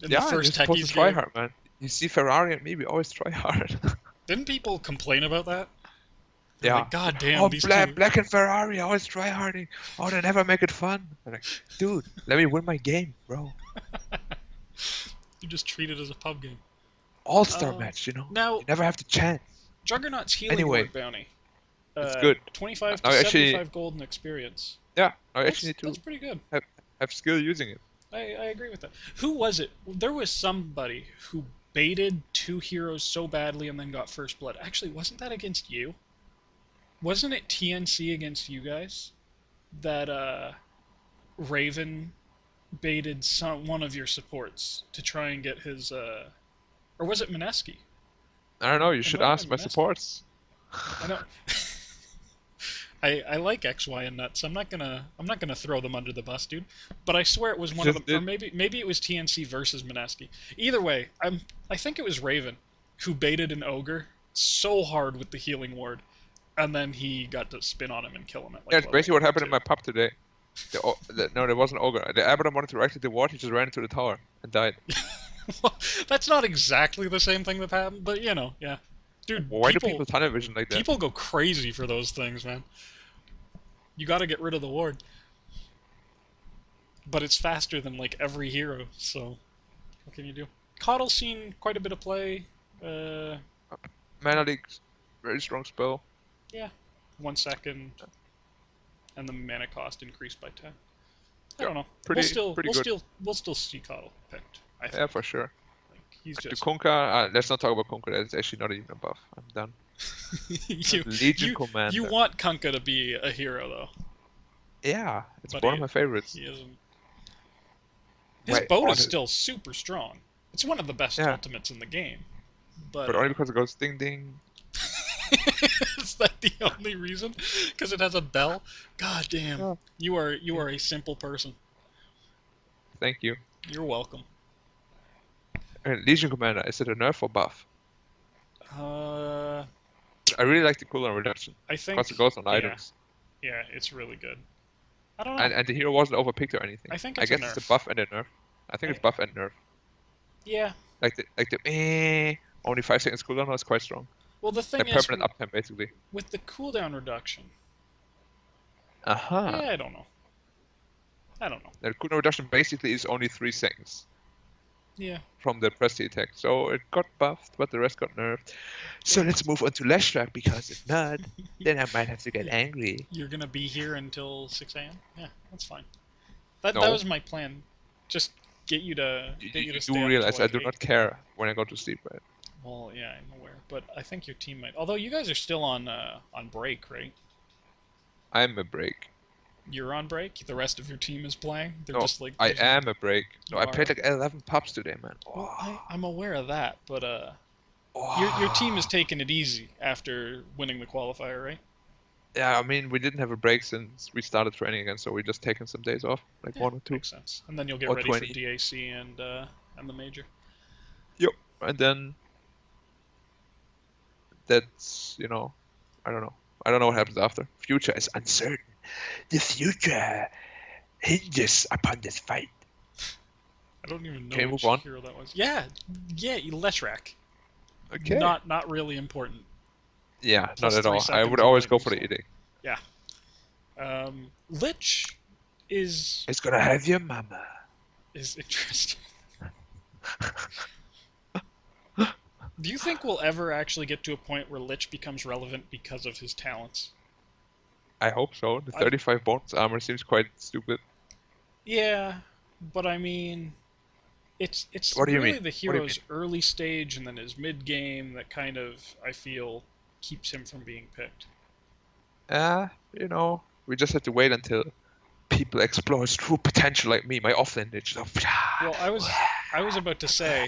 In Yeah, the you're first supposed techies to try game? hard, man. You see Ferrari and me, we always try hard. Didn't people complain about that? They're Yeah. like, God damn, Oh, these Black, two. Black and Ferrari always try harding. Oh, they never make it fun. I'm like, dude, let me win my game, bro. You just treat it as a pub game. All-star match, Now, you never have the chance. Juggernaut's healing Anyway, word bounty. it's good. 25 Now to actually- 75 gold and experience. Yeah, I That's, actually need that's to pretty good. have skill using it. I agree with that. Who was it? There was somebody who baited 2 heroes so badly and then got first blood. Actually, wasn't that against you? Wasn't it TNC against you guys? That Raven baited one of your supports to try and get his or was it Mineski? I don't know, you should might have ask been my Mineski. supports. I don't. I like X, Y, and nuts. I'm not gonna throw them under the bus, dude. But I swear it was one of them, or maybe it was TNC versus Mineski. Either way, I think it was Raven who baited an ogre so hard with the healing ward, and then he got to spin on him and kill him at like. Yeah, it's basically what happened in 2. my pub today. No, there wasn't ogre. The Abaddon wanted to react to the ward, he just ran into the tower and died. Well, that's not exactly the same thing that happened, but yeah. Dude, Why do people tunnel vision like that? people go crazy for those things, man. You gotta get rid of the ward. But it's faster than like every hero, so What can you do? Coddle's seen quite a bit of play. Uh, Mana League, very strong spell. yeah, 1 second, and the mana cost increased by 10. I Yeah, don't know. pretty good. We'll still see Coddle picked. I Yeah, think. for sure. Like, he's To just Kunkka, let's not talk about Kunkka. That's actually not even a buff. I'm done. you Legion you Commander. you want Kunkka to be a hero though, Yeah, it's but one of my favorites. he isn't. His Wait, boat is still super strong. It's one of the best yeah, ultimates in the game. But but only because it goes ding ding. is that the only reason? Because it has a bell? God damn. Yeah. You are a simple person. Thank you. You're welcome. Legion Commander, is it a nerf or buff? Uh, I really like the cooldown reduction I think because it goes on yeah, items. yeah, it's really good. I don't know. And the hero wasn't overpicked or anything. I think I it's a guess it's a nerf. buff and a nerf. I think it's buff and nerf. Yeah. Like the only 5 seconds cooldown was quite strong. Well, the thing Like is, permanent uptime basically. with the cooldown reduction, Aha. yeah, I don't know. The cooldown reduction basically is only 3 seconds Yeah. from the press the attack. So it got buffed, but the rest got nerfed. So let's move on to Leshrac because if not, then I might have to get angry. You're gonna be here until 6 a.m. Yeah, that's fine. That No. was my plan. Just get you to You stay do up realize till I do not care when I go to sleep, right? Well, yeah, I'm aware, but I think your team might. Although you guys are still on break, right? I'm a break. You're on break. The rest of your team is playing. They're No, just like. I there's am a break. No, You I played are. like 11 pubs today, man. Well, Oh. I'm aware of that, but Oh. your team is taking it easy after winning the qualifier, right? Yeah, I mean, we didn't have a break since we started training again, so we're just taking some days off, like Yeah, 1 or 2. makes sense. And then you'll get Or ready 20. for DAC and the major. Yep. And then that's, I don't know. I don't know what happens after. Future is uncertain. The future hinges upon this fight. I don't even know Okay, which move on. hero that was. Yeah, Leshrac. Okay. Not really important. Yeah, Plus not at 3 all. I seconds would of always go items. for the edict. Yeah. Lich is It's gonna have your mama. interesting. Do you think we'll ever actually get to a point where Lich becomes relevant because of his talents? I hope so. The 35 bonus armor seems quite stupid. Yeah, but I mean, it's What do you really mean? the What do you mean? hero's early stage and then his mid game that kind of, I feel, keeps him from being picked. We just have to wait until people explore his true potential like me, my offlane lich. Well, I was about to say,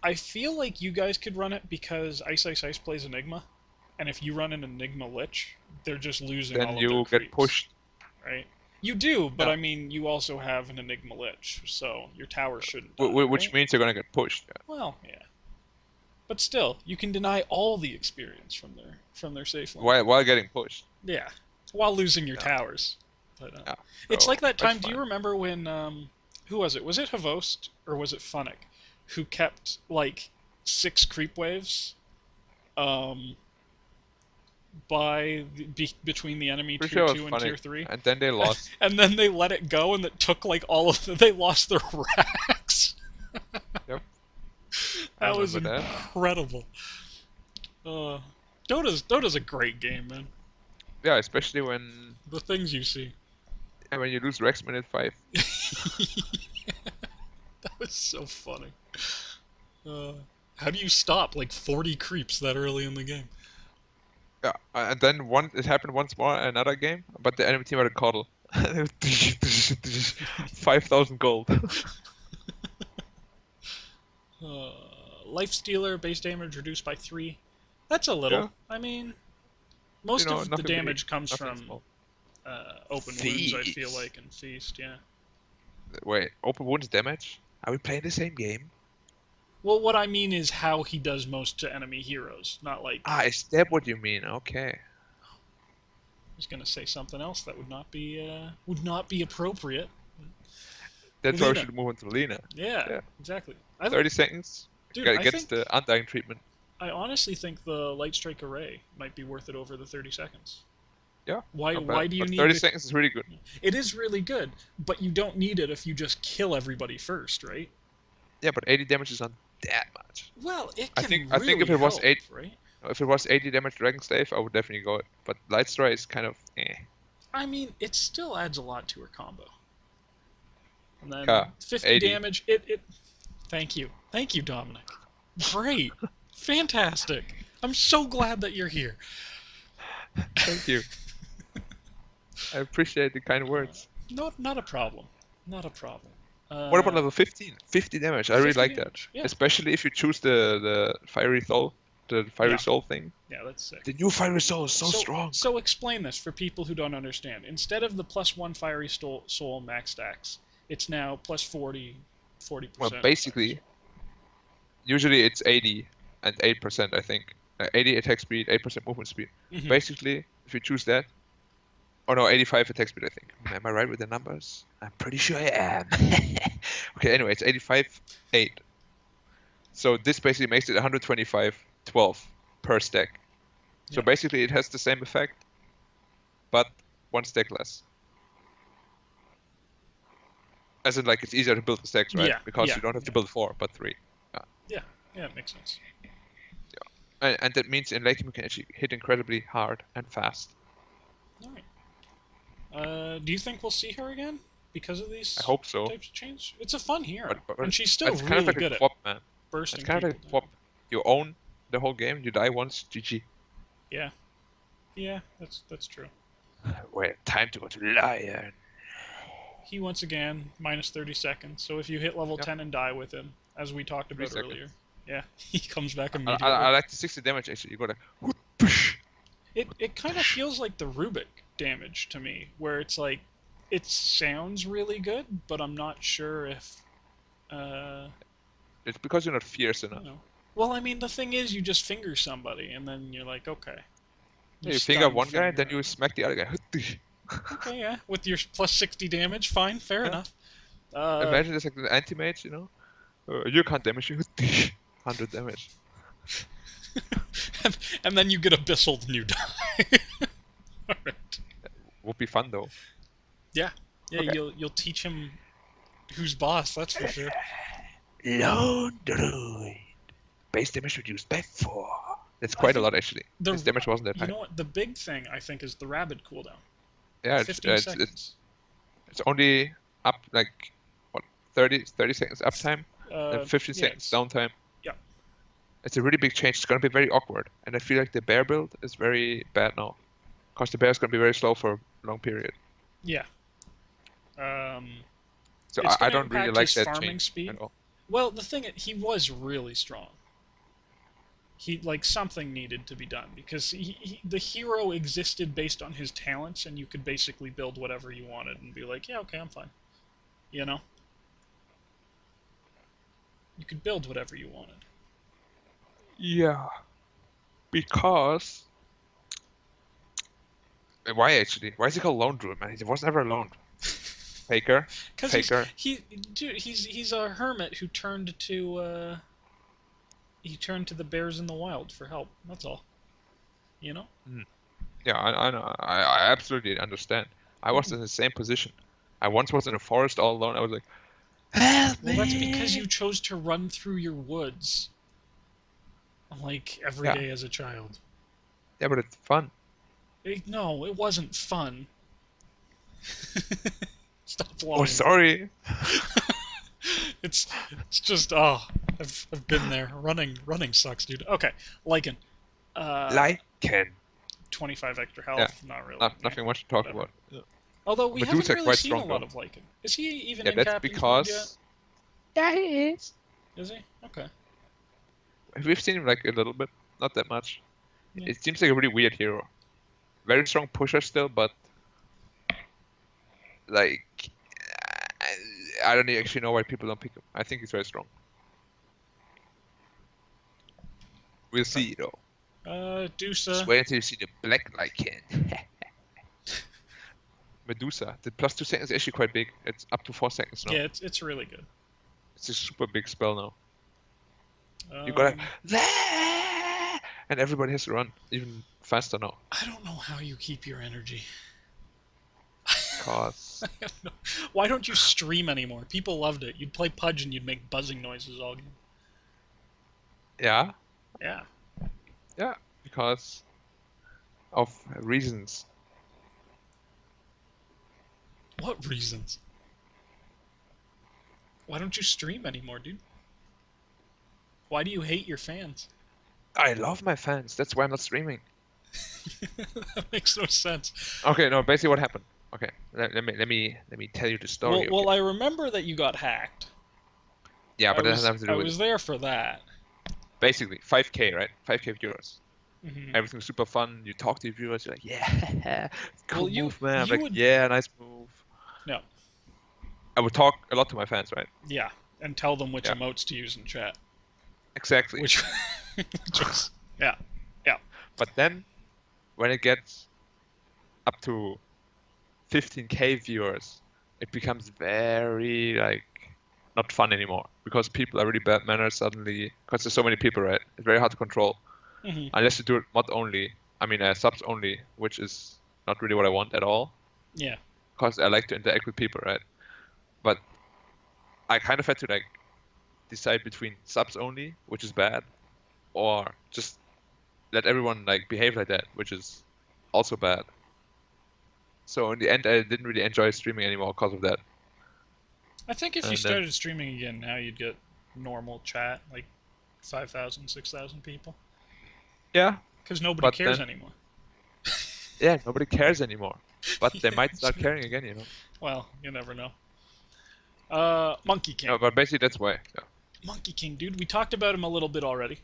I feel like you guys could run it because Ice Ice Ice plays Enigma, and if you run an Enigma Lich, they're just losing all Then of you their get creeps, pushed. right? You do, but Yeah. I mean, you also have an Enigma Lich, so your tower shouldn't die, Which right? means you're gonna get pushed. Yeah. Well, yeah. But still, you can deny all the experience from their safe lane. While getting pushed. Yeah, while losing your Yeah. towers. But Yeah. it's So, like that that's time. Do you fine. remember when who was it? Was it Havost or was it Funnick, who kept like 6 creep waves, between the enemy Pretty tier sure it 2 was and funny. tier 3, And then they lost. and then they let it go, and it took like all of they lost their racks. Yep. That was remember that. incredible. Dota's a great game, man. Yeah, especially when The things you see. you lose Rex minute 5. That was so funny. How do you stop like 40 creeps that early in the game? Yeah, and then it happened once more in another game, but the enemy team had a coddle. 5,000 gold. Life Stealer, base damage reduced by 3. That's a little. Yeah. I mean, most of the nothing damage big, comes nothing from small. open wounds, I feel Feast. like, and Feast, yeah. Wait, open wounds damage? Are we playing the same game? Well, what I mean is how he does most to enemy heroes, not like... Is that what you mean? Okay. I was gonna say something else that would not be appropriate. That's why we Lina. should move on to Lina. Yeah. Exactly. 30 seconds. Dude, I Gets think the undying treatment. I honestly think the Light Strike Array might be worth it over the 30 seconds. Yeah. Why not why bad, do you but need 30 the- seconds is really good. It is really good, but you don't need it if you just kill everybody first, right? Yeah, but 80 damage is not that much. Well, it I can think really if it was help, 8, right? if it was 80 damage Dragon Stave, I would definitely go it. But Light Strike is kind of I mean, it still adds a lot to her combo. And Yeah, then 50 80. damage. Thank you, Dominic. Great, fantastic. I'm so glad that you're here. Thank you. I appreciate the kind words. Not a problem. Not a problem. What about level 15? 50 damage. I really 50 like that. damage. Yeah. Especially if you choose the Fiery Soul, the Fiery Yeah. Soul thing. Yeah, that's sick. The new Fiery Soul is so strong. So explain this for people who don't understand. Instead of the +1 Fiery Soul max stacks, it's now plus 40%. Well, basically, usually it's 80 and 8%, I think. 80 attack speed, 8% movement speed. Mhm. Basically, if you choose that, oh no, 85 attack speed, I think. Am I right with the numbers? I'm pretty sure I am. Okay, anyway, it's 85, 8. So this basically makes it 125, 12 per stack. So Yeah. basically it has the same effect, but one stack less. As in, like, it's easier to build the stacks, right? Yeah, Because yeah, you don't have to yeah. build 4, but 3. Yeah, it makes sense. And that means in late game you can actually hit incredibly hard and fast. All right. Do you think we'll see her again because of these I hope so. types of change? It's a fun hero, But and she's still it's kind of really like good a at quap, man. bursting It's kind of like people a quap. You own the whole game, you die once, GG. down. Yeah, that's true. Wait, time to go to Lion. He once again minus 30 seconds. So if you hit level Yep. 10 and die with him, as we talked 3 about seconds. earlier, yeah, he comes back I immediately. like the 60 damage actually. You go like, It kind of feels like the Rubik damage to me, where it's like it sounds really good, but I'm not sure if it's because you're not fierce enough. you know. Well, I mean, the thing is, you just finger somebody, and then you're like, okay. You finger one guy, then you smack the other guy. Okay, yeah, with your plus 60 damage, fine, fair enough. Imagine it's like the anti-mage, you know? You can't damage you. 100 damage. and then you get abyssal and you die. Alright. Would be fun though. Yeah, Okay. you'll teach him who's boss, that's for sure. Lone Druid. Base damage reduced by 4. That's quite a lot actually. His damage wasn't that high. You know what? The big thing, I think, is the rabid cooldown. Yeah, 15 seconds. It's only up like, what, 30 seconds uptime and 15 seconds downtime. Yeah. It's a really big change. It's going to be very awkward. And I feel like the bear build is very bad now. Because the bear is going to be very slow for a long period. Yeah. So I don't really like that change speed. at all. Well, the thing is, he was really strong. Something needed to be done because the hero existed based on his talents, and you could basically build whatever you wanted and be like, yeah, okay, I'm fine. You know? You could build whatever you wanted. Yeah. Because... Why actually? Why is he called Lone Druid, man? He was never alone. Faker. Faker. He's a hermit who turned to the bears in the wild for help. That's all. You know? Yeah, I know. I absolutely understand. I was in the same position. I once was in a forest all alone. I was like, help me! Well, that's because you chose to run through your woods. Like every day as a child. Yeah, but it's fun. No, it wasn't fun. Stop lying. Oh, sorry. It's just I've been there. Running sucks, dude. Okay, Lycan. Lycan. 25 extra health. Yeah. Not really. Nothing much to talk about. Yeah. Although we haven't really quite seen a strong, lot though. of Lycan. Is he even Yeah, in that's Captain's because... Mode yet? Yeah, he is. Is he? Okay. We've seen him like a little bit, not that much. Yeah. It seems like a really weird hero. Very strong pusher still, but like I don't actually know why people don't pick him. I think he's very strong. We'll see though. Dusa. Just wait until you see the black Lycan. Medusa. The plus 2 seconds is actually quite big. It's up to 4 seconds now. Yeah, it's really good. It's a super big spell now. You gotta and everybody has to run even faster now. I don't know how you keep your energy. Cause Why don't you stream anymore? People loved it. You'd play Pudge and you'd make buzzing noises all game. Yeah, Yeah. yeah, because of reasons. What reasons? Why don't you stream anymore, dude? Why do you hate your fans? I love my fans. That's why I'm not streaming. That makes no sense. Okay, no, basically what happened. Okay, let me tell you the story. Well, Okay. I remember that you got hacked. Yeah, but that has nothing to I do with was it. there for that. Basically, 5K, right? 5K viewers. Hmm. Everything's super fun. You talk to your viewers. You're like, yeah, cool Well, move, man. I'm you like, would yeah, nice move. no, I would talk a lot to my fans, right? yeah, and tell them which Yeah, emotes to use in chat. exactly. Which, which was yeah, yeah. But then when it gets up to 15K viewers, it becomes very like not fun anymore because people are really bad manners suddenly because there's so many people, right? It's very hard to control Hmm. unless you do it mod only. I mean, subs only, which is not really what I want at all Yeah. because I like to interact with people, right? But I kind of had to like decide between subs only, which is bad, or just let everyone like behave like that, which is also bad. So in the end, I didn't really enjoy streaming anymore because of that. I think if you And then started streaming again now, you'd get normal chat, like 5,000, 6,000 people. yeah, Because nobody but cares then anymore. yeah, nobody cares anymore. But they Yeah, might start caring again, you know. well, you never know. Monkey King. No, but basically that's why. Yeah. Monkey King, dude. We talked about him a little bit already.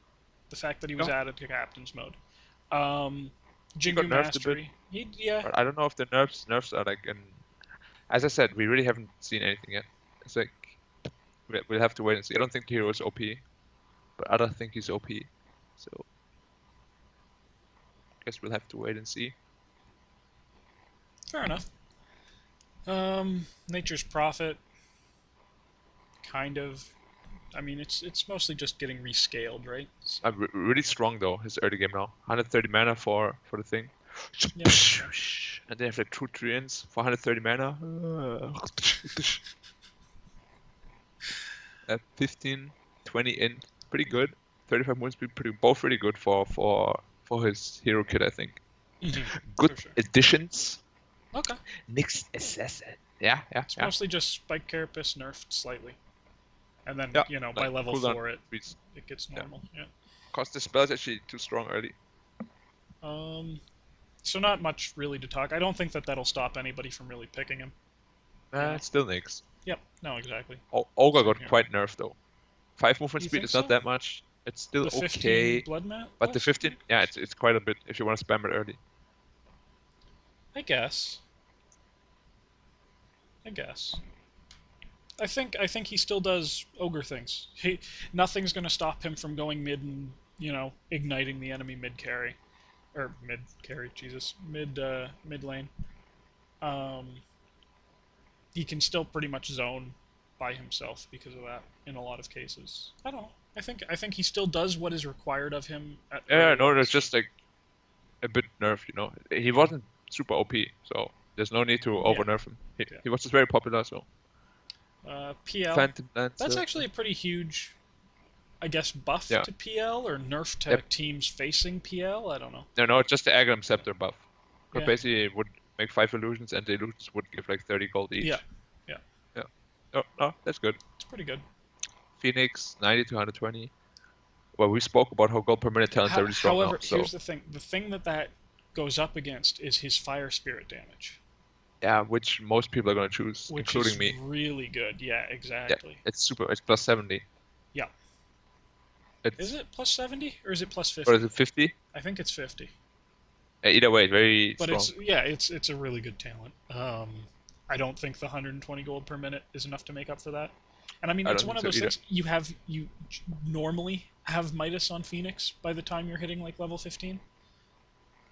The fact that he was No, added to Captain's mode. Um, he got Jingu nerfed a bit, Mastery. Yeah. but I don't know if the nerfs are like in. As I said, we really haven't seen anything yet. It's like we'll have to wait and see. I don't think the hero is OP, but I don't think he's OP. So I guess we'll have to wait and see. Fair enough. Nature's Prophet. Kind of. I mean, it's mostly just getting rescaled, right? So, Really strong though. His early game now, 130 mana for the thing, yeah. and they have like 2 treants for 130 mana. 15, 20 in, pretty good. 35 wounds, both really good for his hero kit, I think. Hmm. Good For sure. additions. Okay. Nyx assassin. Yeah. It's mostly just Spike Carapace nerfed slightly. And then, Yeah, by like level cooldown 4 increase. it gets Yeah. normal. Yeah. Cause the spell is actually too strong early. Um, so not much really to talk. I don't think that that'll stop anybody from really picking him. It's still Nyx. Yep. No, exactly. Ogre Same got here. quite nerfed though. 5 movement You speed think is not so? that much. It's still The 15 okay. blood mat? But the 15, yeah, it's quite a bit if you want to spam it early. I guess. I think he still does ogre things. Nothing's gonna stop him from going mid and igniting the enemy mid carry or mid carry. Jesus, mid lane. Um, he can still pretty much zone by himself because of that in a lot of cases. I don't know. I think he still does what is required of him at Yeah, early no, on. there's just like a bit nerfed, you know. He wasn't super OP, so there's no need to over Yeah. nerf him. Yeah. He was just very popular, so. PL. Phantom That's Lancer. actually a pretty huge, I guess, buff Yeah. to PL or nerf to Yep. teams facing PL. I don't know. No, just the Agram Scepter buff. Because Yeah. basically it would make 5 illusions and the illusions would give like 30 gold each. Yeah. Yeah. Yeah. No, that's good. It's pretty good. Phoenix, 90 to 120. Well, we spoke about how gold per minute talents are really strong However, now, so. here's the thing. The thing that goes up against is his fire spirit damage, Yeah, which most people are going to choose, which including is me. really good. Yeah, Yeah, exactly. it's super. It's plus 70. Yeah. It's, Is it plus 70 or is it plus 50? or is it 50? I think it's 50. Either way, very But strong. it's a really good talent. I don't think the 120 gold per minute is enough to make up for that. And I mean, I it's don't one think of so those either. things you normally have Midas on Phoenix by the time you're hitting like level 15.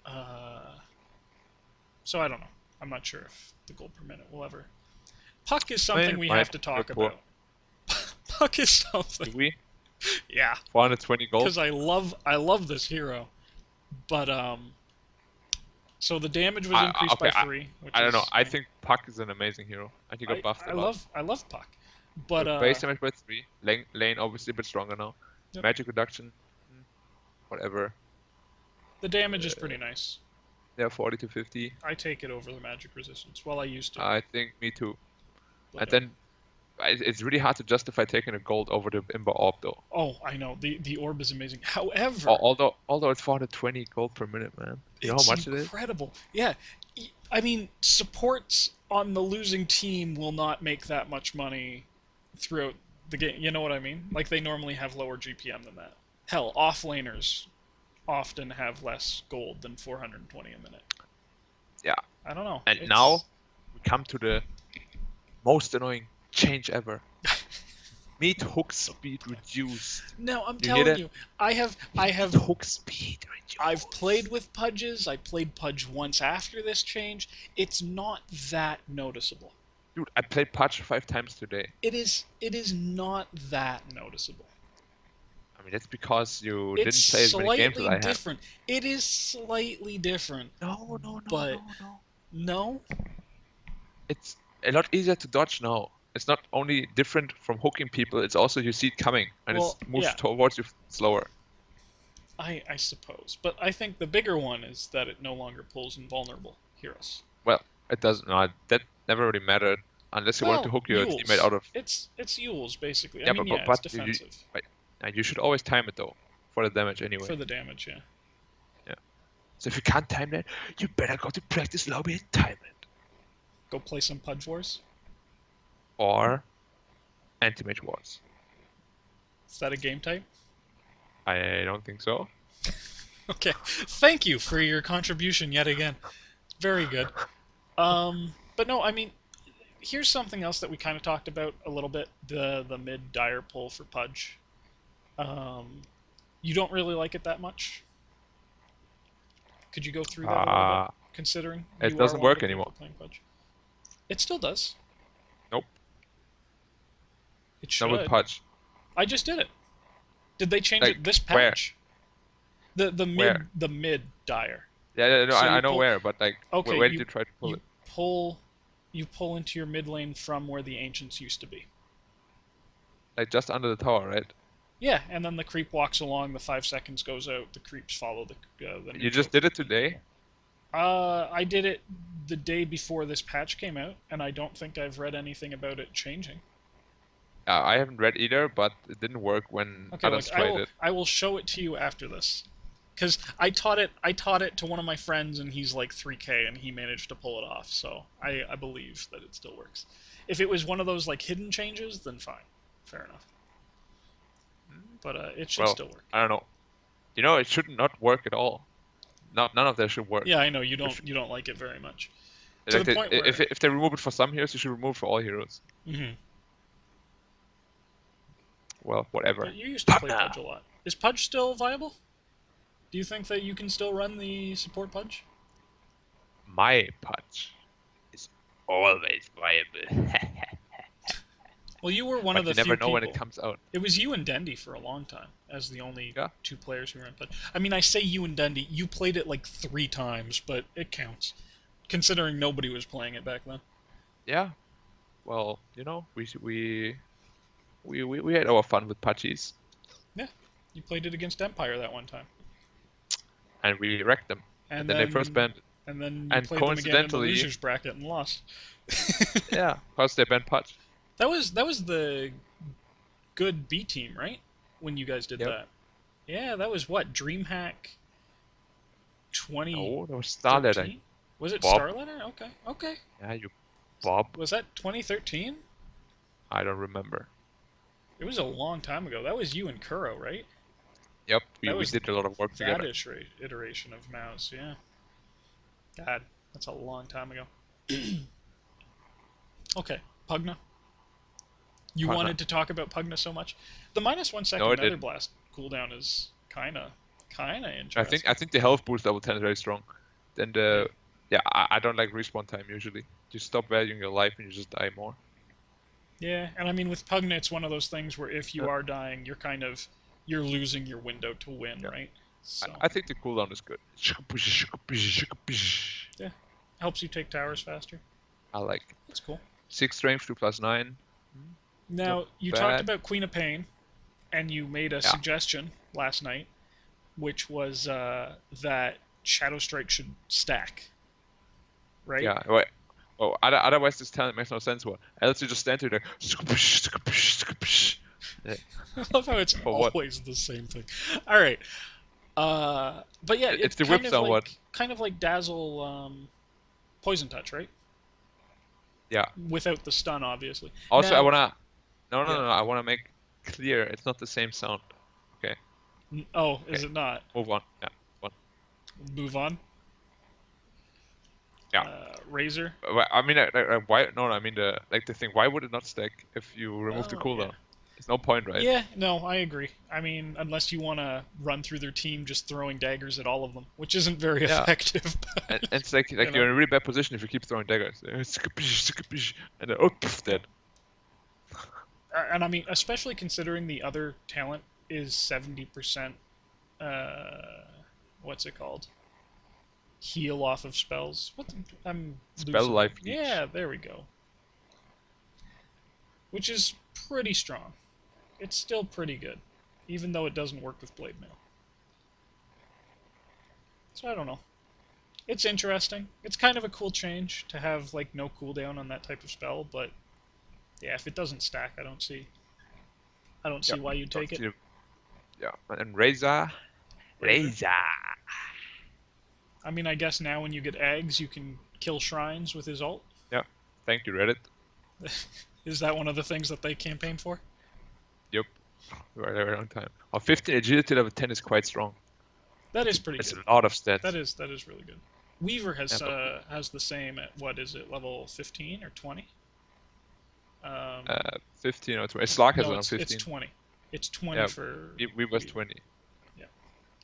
Uh, so I don't know. I'm not sure if the gold per minute will ever. Puck is something we have to talk report. about. Puck is something. Do we? Yeah, 420 gold? because I love this hero, but So the damage was increased by Okay, 3, which I don't know. is I think Puck is an amazing hero, and he got buffed a lot. I love Puck, but Base damage by 3. Lane obviously a bit stronger now. yep. Magic reduction, whatever. The damage is pretty nice. Yeah, 40 to 50. I take it over the magic resistance. Well, I used to. I think me too. But, And then it's really hard to justify taking a gold over the Imber Orb though. oh, I know the orb is amazing. However, Although it's 420 gold per minute, man. You know how much it is? It's incredible. Yeah, I mean, supports on the losing team will not make that much money throughout the game. You know what I mean? Like they normally have lower GPM than that. Hell, offlaners often have less gold than 420 a minute. Yeah. I don't know. And now we come to the most annoying change ever. Meat hook speed reduced. No, I'm telling you, I have hook speed reduced. I've played with Pudges. I played Pudge once after this change. It's not that noticeable. Dude, I played Pudge 5 times today. It is not that noticeable. I mean, that's because you didn't play as many games as I have. It's slightly different. It is slightly different. No. No? It's a lot easier to dodge now. It's not only different from hooking people, it's also you see it coming, and it moves towards you slower. I suppose. But I think the bigger one is that it no longer pulls invulnerable heroes. Well, it doesn't. No, that never really mattered, unless you want to hook your teammate out of... It's Yules, basically. Yeah, I mean, but it's defensive. You should always time it, though, for the damage anyway. For the damage, yeah. Yeah. So if you can't time that, you better go to practice lobby and time it. Go play some Pudge Wars? Or Anti-Mage Wars. Is that a game type? I don't think so. Okay. Thank you for your contribution yet again. Very good. But no, I mean, here's something else that we kind of talked about a little bit. The mid dire pull for Pudge. You don't really like it that much? Could you go through that a little bit, considering it doesn't work anymore. Pudge? It still does. Nope. It should. Not with Pudge. I just did it. Did they change it this patch? Where? The mid dire. Yeah, no, so I know where, but like, okay, where did you try to pull it? You pull into your mid lane from where the ancients used to be. Like just under the tower, right? Yeah, and then the creep walks along. The 5 seconds goes out. The creeps follow the. You just did it today? I did it the day before this patch came out, and I don't think I've read anything about it changing. I haven't read either, but it didn't work when others tried it. I will show it to you after this, because I taught it to one of my friends, and he's like 3K, and he managed to pull it off. So I believe that it still works. If it was one of those like hidden changes, then fine, fair enough. But it should still work. I don't know. You know, it should not work at all. None of that should work. Yeah, I know you don't like it very much. Like if they remove it for some heroes, you should remove it for all heroes. Mm-hmm. Well, whatever. But you used to play Pudge a lot. Is Pudge still viable? Do you think that you can still run the support Pudge? My Pudge is always viable. Well, you were one of the few people. You never know when it comes out. It was you and Dendy for a long time as the only 2 players who ran Pudge. I mean, I say you and Dendy. You played it like 3 times, but it counts, considering nobody was playing it back then. Yeah. Well, you know, we had our fun with Pudges. Yeah. You played it against Empire that one time. And we wrecked them. And then they first banned it. And then you played them again in the losers bracket and lost. Yeah, because they banned Pudge. That was the good B team, right? When you guys did that. Yeah, that was what? DreamHack 20. No, that was Starletter. Was it Starletter? Okay. Yeah, you Bob. Was that 2013? I don't remember. It was a long time ago. That was you and Kuro, right? Yep, we did a lot of work together. That iteration of Mouse, yeah. God, that's a long time ago. Okay, Pugna. You wanted to talk about Pugna so much. The -1 second Nether Blast cooldown is kinda interesting. I think the health boost level 10 is very strong. Then I don't like respawn time usually. You stop valuing your life and you just die more. Yeah, and I mean with Pugna it's one of those things where if you are dying, you're losing your window to win, right? So I think the cooldown is good. yeah, helps you take towers faster. I like it. That's cool. 6 strength, 2 plus 9. Now Not you talked bad. about Queen of Pain, and you made a Yeah. suggestion last night, which was that Shadow Strike should stack, right? Yeah. Wait. Oh, otherwise this talent makes no sense. What? Else you just stand there like. I love how it's For what? always the same thing. All right. But yeah, It's it's the whip somewhat. kind of like Dazzle, Poison Touch, right? Yeah. Without the stun, obviously. Also, I Now, wanna. No, yeah. I wanna make clear it's not the same sound. Okay. Oh, is Okay. it not? Move on. Yeah. One. Move on. Yeah. Razor. I mean, why? No, I mean the thing. Why would it not stack if you remove the Oh, yeah. cooldown? There's no point, right? Yeah, no, I agree. I mean, unless you want to run through their team just throwing daggers at all of them, which isn't very Yeah. effective. And But, it's like you're in a really bad position if you keep throwing daggers. And then dead. and I mean, especially considering the other talent is 70%. What's it called? Heal off of spells. What? I'm Spell losing. life each. Yeah, there we go. Which is pretty strong. It's still pretty good, even though it doesn't work with blade mail. So I don't know. It's interesting. It's kind of a cool change to have like no cooldown on that type of spell, but yeah, if it doesn't stack, I don't see why you'd take it. Yeah, and Razor. I mean, I guess now when you get eggs, you can kill shrines with his ult. Yeah, thank you, Reddit. Is that one of the things that they campaign for? Yep, we were there a long time. 15 agility level 10 is quite strong. That is pretty It's good. a lot of stats. That is really good. Weaver has has the same at what is it, level 15 or 20? 15 or 20. Slark has No, around 15. it's 20. It's 20 Yeah, for Weaver's 20. Yeah,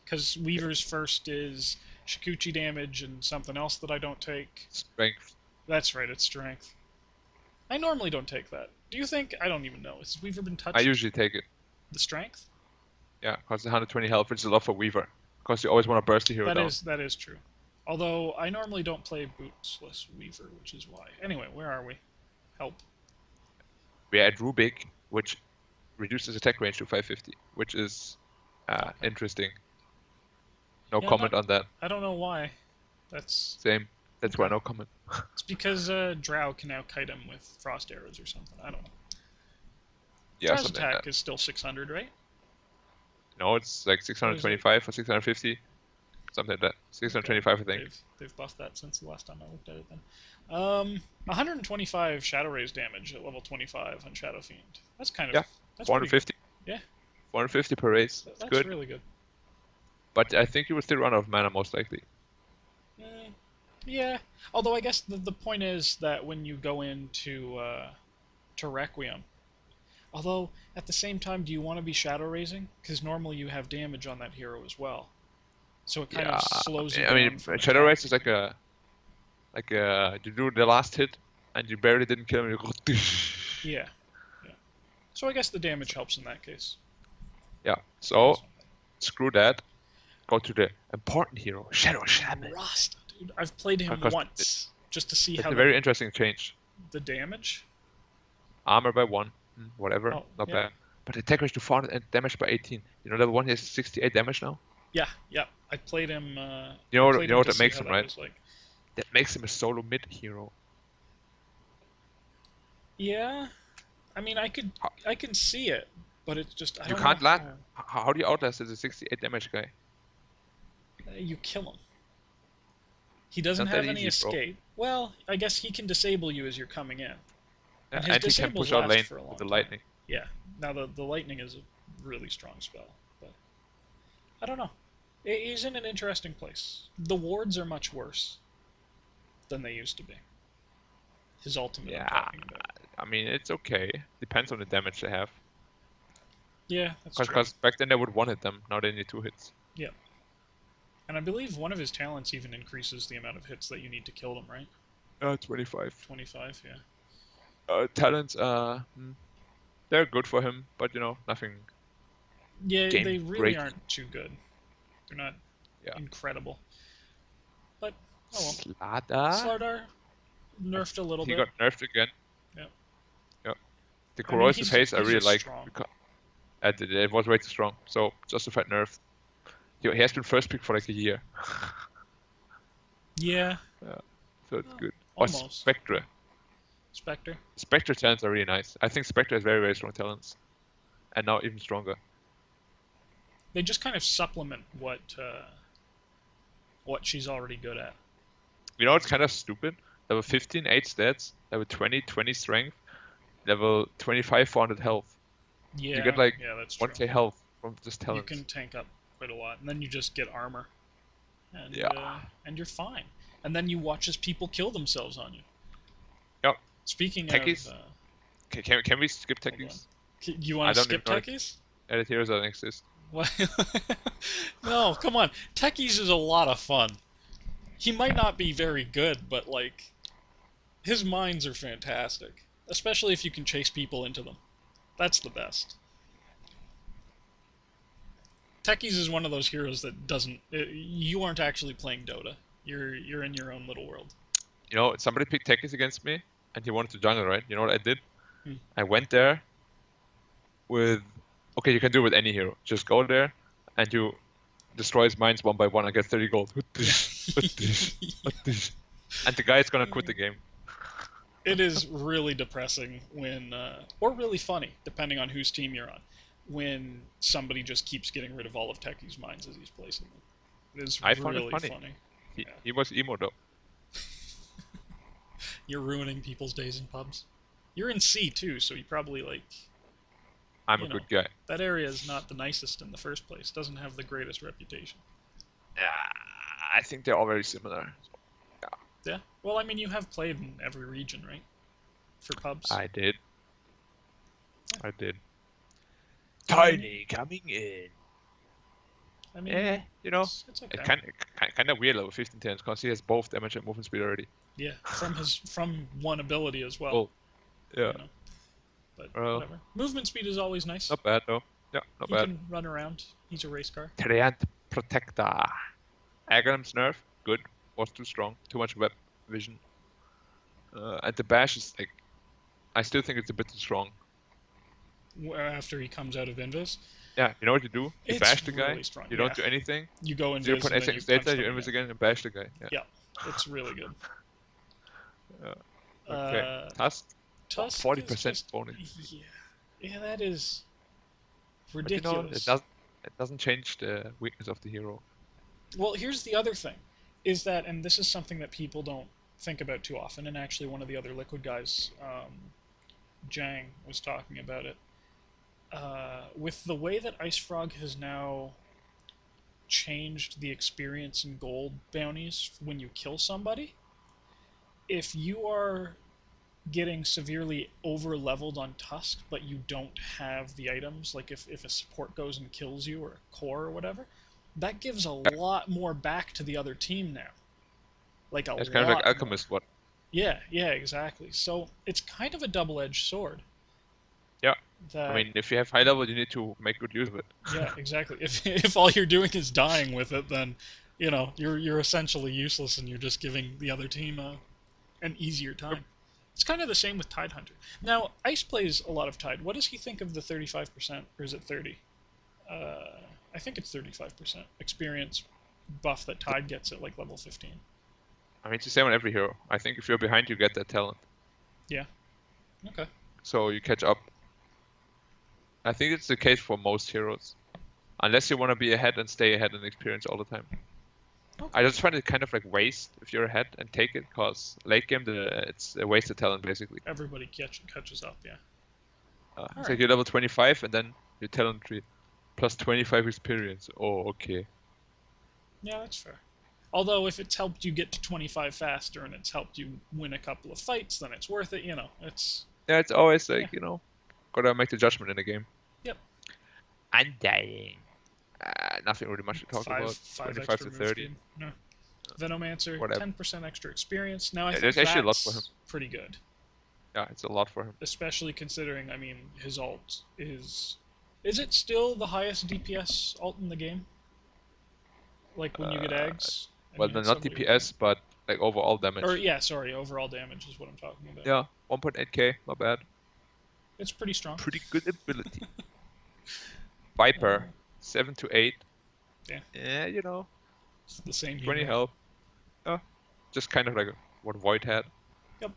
because Weaver's first is Shikuchi damage and something else that I don't take. Strength. That's right, it's strength. I normally don't take that. Do you think? I don't even know. Has Weaver been touched? I usually take it. The strength? Yeah, because 120 health, which is a lot for Weaver. Because you always want to burst the hero down. That is true. Although I normally don't play bootsless Weaver, which is why. Anyway, where are we? Help. We're at Rubik, which reduces attack range to 550, which is interesting. No comment on that. I don't know why. That's Same. That's why no comment. It's because Drow can now kite him with frost arrows or something. I don't know. Yeah, Drow's something attack like that. is still 600, right? No, it's like 625 or 650. Something like that. 625, I think. They've buffed that since the last time I looked at it then. 125 Shadow Raise damage at level 25 on Shadow Fiend. That's kind of... Yeah, that's 450. Yeah. 450 per raise. That's good. really good. But I think you will still run out of mana, most likely. Yeah. Although I guess the point is that when you go into to Requiem... Although, at the same time, do you want to be Shadow Raising? Because normally you have damage on that hero as well. So it kind of slows you down. I mean, Shadow Raise is like a... you do the last hit, and you barely didn't kill him, you go... Yeah. So I guess the damage helps in that case. Yeah, so, screw that. Go to the important hero, Shadow Shaman. Rasta, dude. I've played him once, just to see how... It's a very interesting change. The damage? Armor by 1, whatever, not bad. But attack range to 400 and damage by 18. You know, level 1 he has 68 damage now? Yeah. I played him... you know what that makes him, right? Like. That makes him a solo mid hero. Yeah. I mean, I can see it, but it's just... You can't land. How do you outlast as a 68 damage guy? You kill him. He doesn't have any escape. Bro. Well, I guess he can disable you as you're coming in. Yeah, and he can push out lane with the lightning. Yeah. Now, the lightning is a really strong spell. But I don't know. He's in an interesting place. The wards are much worse than they used to be. His ultimate, yeah, I'm talking about. I mean, it's okay. Depends on the damage they have. Yeah, that's true. Because back then they would one-hit them. Now they need 2 hits. Yeah. And I believe one of his talents even increases the amount of hits that you need to kill them, right? 25. 25, yeah. Talents, they're good for him, but, you know, nothing... Yeah, they really aren't too good. They're not Yeah. incredible. But, oh well. Slardar? Slardar nerfed a little He bit. got nerfed again. Yeah. Yeah. The I mean, corrosive haze I really like. strong. Because it was way too strong. So justified nerf. He has been first pick for like a year. Yeah. Yeah. So it's good. Or Almost. Spectre. Spectre. Spectre talents are really nice. I think Spectre has very, very strong talents. And now even stronger. They just kind of supplement what she's already good at. You know, it's kind of stupid. Level 15, 8 stats. Level 20, 20 strength. Level 25, 400 health. Yeah. You get like yeah, that's 1k true. health from just talents. You can tank up quite a lot, and then you just get armor, and Yeah. and you're fine. And then you watch as people kill themselves on you. Yep. Speaking Techies? of, Can we skip hold on. techies? You I want to don't skip even know techies? Edit heroes that exist. What? No, come on. Techies is a lot of fun. He might not be very good, but like, his mines are fantastic, especially if you can chase people into them. That's the best. Techies is one of those heroes that doesn't. You aren't actually playing Dota. You're in your own little world. You know, somebody picked techies against me, and he wanted to jungle, right? You know what I did? Hmm. I went there with... Okay, you can do it with any hero. Just go there, and you destroy his mines one by one and get 30 gold. And the guy is gonna quit the game. It is really depressing when, or really funny, depending on whose team you're on, when somebody just keeps getting rid of all of Techie's mines as he's placing them. It is I found it really funny. He was emo though. You're ruining people's days in pubs. You're in C too, so you probably like. I'm a good guy. That area is not the nicest in the first place. Doesn't have the greatest reputation. Yeah, I think they're all very similar. So, yeah. Yeah. Well, I mean, you have played in every region, right? For pubs. I did. Yeah. I did. Tiny coming in. I mean, you know, it's okay. It's kind of weird level 15 10s because he has both damage and movement speed already. Yeah, from one ability as well. Well, yeah. You know? But whatever. Movement speed is always nice. Not bad though. Yeah, not bad. He can run around. He's a race car. Treant Protector. Aghanim's nerf, good. Was too strong. Too much web vision. And the bash is like... I still think it's a bit too strong. After he comes out of Invis? Yeah, you know what you do? You bash the guy, really strong. you don't do anything. You go Invis 0.8 seconds later, you Invis again and bash the guy. Yeah, it's really good. Okay, Tusk? 40% bonus. Yeah, that is ridiculous. But, you know, it doesn't change the weakness of the hero. Well, here's the other thing, is that, and this is something that people don't think about too often, and actually one of the other Liquid guys, Jang, was talking about it. With the way that Ice Frog has now changed the experience and gold bounties when you kill somebody, if you are getting severely over leveled on Tusk, but you don't have the items, like if a support goes and kills you, or a core or whatever, that gives a lot more back to the other team now. Like a lot. It's kind of like Alchemist, what? Yeah, exactly. So it's kind of a double-edged sword. Yeah. I mean, if you have high level, you need to make good use of it. Yeah, exactly. If all you're doing is dying with it, then you're essentially useless, and you're just giving the other team an easier time. It's kind of the same with Tidehunter. Now, Ice plays a lot of Tide. What does he think of the 35%, or is it 30? I think it's 35% experience buff that Tide gets at like level 15. I mean, it's the same on every hero. I think if you're behind, you get that talent. Yeah. Okay. So you catch up. I think it's the case for most heroes. Unless you want to be ahead and stay ahead in experience all the time. Okay. I just find it kind of like waste if you're ahead and take it, because late game it's a wasted talent basically. Everybody catches up, yeah. It's like you're level 25 and then your talent tree plus 25 experience. Oh, okay. Yeah, that's fair. Although if it's helped you get to 25 faster and it's helped you win a couple of fights, then it's worth it. It's... Yeah, it's always like, gotta make the judgment in the game. Yep. Undying. Nothing really much to talk about. 25 to 30. No. Venomancer, whatever. 10% extra experience. Now I think there's actually a lot for him. Pretty good. Yeah, it's a lot for him. Especially considering, I mean, his ult is... Is it still the highest DPS ult in the game? Like when you get eggs and Well, you no, hit not somebody with DPS, but like overall or damage. yeah, sorry, overall damage is what I'm talking about. Yeah, 1.8k, not bad. It's pretty strong. Pretty good ability. Uh, Viper, 7 to 8. yeah, Yeah, you know, it's the same 20 hero. health. Yeah, just kind of like what Void had. Yep,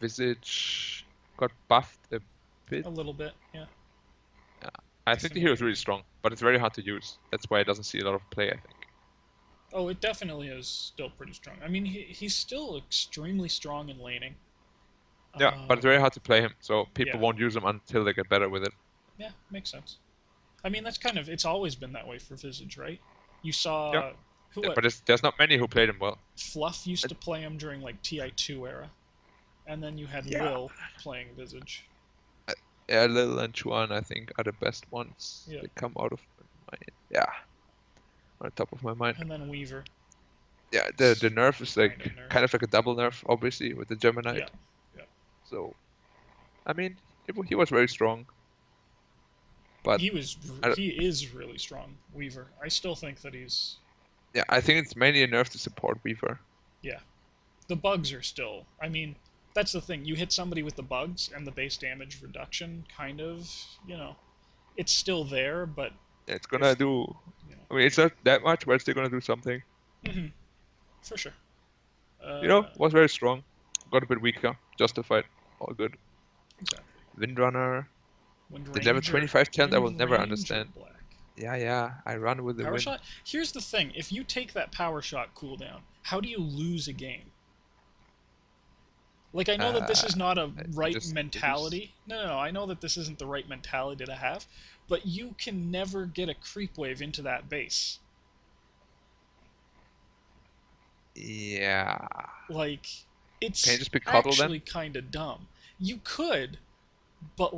Visage got buffed a bit. a little bit. Yeah. Yeah. I think the hero is really strong, but it's very hard to use. That's why it doesn't see a lot of play, I think. Oh, it definitely is still pretty strong. I mean, he's still extremely strong in laning. Yeah, but it's very Um, hard to play him, so people yeah, won't use him until they get better with it. yeah, makes sense. I mean, that's kind of it's always been that way for Visage, right? You Yeah, saw who yeah what but there's not many who played him well. Fluff used I- to play him during like TI2 era, and then you had Yeah. Will playing Visage. Yeah, Lil and Chuan, I think, are the best ones. Yeah. They come out of my yeah, on the top of my mind. And then Weaver. Yeah, the nerf is like Nerf. kind of like a double nerf, obviously, with the Juggernaut. Yeah. Yeah. So, I mean, he was very strong, but He is really strong, Weaver. I still think that he's yeah, I think it's mainly a nerf to support Weaver. yeah. The bugs are still. I mean, that's the thing. You hit somebody with the bugs and the base damage reduction, kind of. You know, it's still there, but It's gonna do. you know, I mean, it's not that much, but it's still gonna do something. for sure. Was very strong. Got a bit weaker. Justified. All good. Exactly. Windrunner. Wind The level Ranger, 25 chant I will Wind never Ranger understand. Black. Yeah. I run with the Power wind. shot. Here's the thing: if you take that power shot cooldown, how do you lose a game? Like, I know that this is not a right just mentality. No, I know that this isn't the right mentality to have, but you can never get a creep wave into that base. Yeah. Like, it's Can you just be cuddle actually then? kind of dumb. You could, but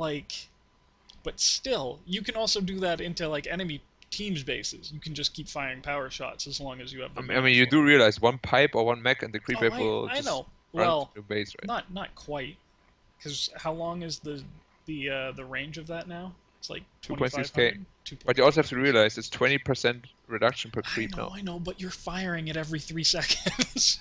but still, you can also do that into like enemy teams' bases. You can just keep firing power shots as long as you have the I mean, you do realize one pipe or one mech and the creep Oh, wave will I just know. run Well, to your base, right? not quite, because how long is the range of that now? It's like 2.6k. 2,500. But you also have to realize it's 20% reduction per creep now. I know, but you're firing it every 3 seconds.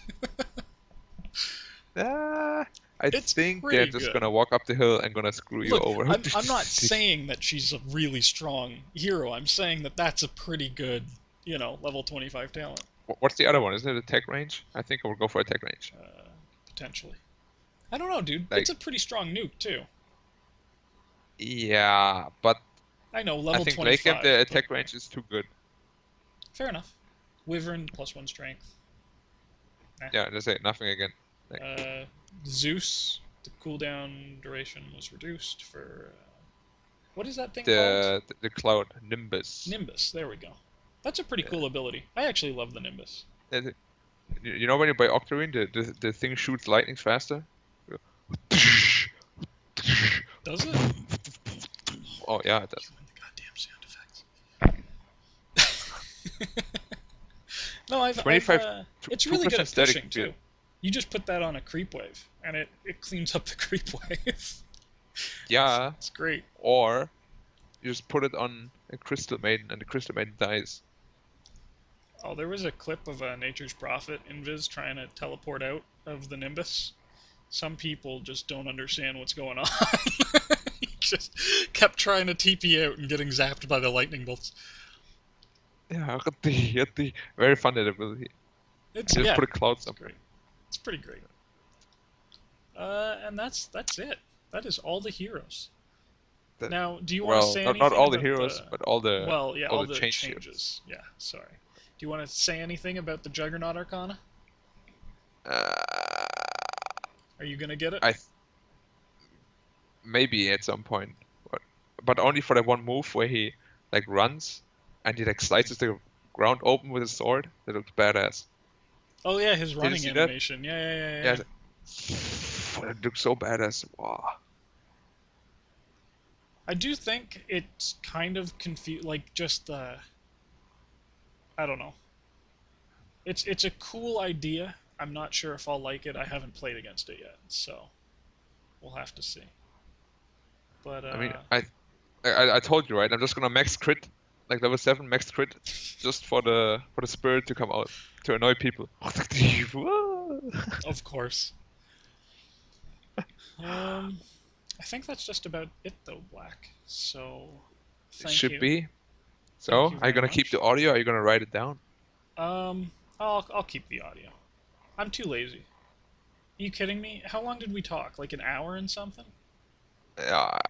I It's think pretty they're just good. gonna walk up the hill and gonna screw you Look, over. I'm not saying that she's a really strong hero. I'm saying that that's a pretty good, level 25 talent, What's the other one? Isn't it attack range? I think I will go for attack range. potentially. I don't know, dude. Like, It's a pretty strong nuke too. yeah, but I know, I level think late 25. game the attack but, range is too good. Fair enough. Wyvern +1 strength. Yeah, just say nothing again. Like, Zeus, the cooldown duration was reduced for what is that thing called? the cloud Nimbus. Nimbus. There we go. That's a pretty cool ability. I actually love the Nimbus. You know when you buy Octarine, the thing shoots lightnings faster. Does it? Oh yeah, it does. The goddamn sound effects. No, I've 25. it's really good 2% at static pushing too. You just put that on a creep wave, and it cleans up the creep wave. Yeah. It's great. Or you just put it on a Crystal Maiden, and the Crystal Maiden dies. Oh, there was a clip of Nature's Prophet Invis trying to teleport out of the Nimbus. Some people just don't understand what's going on. He just kept trying to TP out and getting zapped by the lightning bolts. Yeah, get the very fun ability. It's Just put a cloud somewhere. Great. It's pretty great. And that's it. That is all the heroes. Now, do you want to say anything? Not all the about heroes, but all the all the changes. changes. Yeah, sorry. Do you want to say anything about the Juggernaut Arcana? Are you gonna get it? Maybe at some point, but only for that one move where he like runs and he like slices the ground open with his sword. That looks badass. Oh yeah, his running see animation. Yeah. That looks so badass. Wow. I do think it's kind of like just I don't know. It's a cool idea. I'm not sure if I'll like it. I haven't played against it yet, so we'll have to see. But I mean, I told you, right? I'm just gonna max crit like level 7 max crit just for the spirit to come out to annoy people. Of course. I think that's just about it though, Black. So, It thank should you. be. Thank So, you are you very gonna keep much. the audio? Or are you gonna write it down? I'll keep the audio. I'm too lazy. Are you kidding me? How long did we talk? Like an hour and something?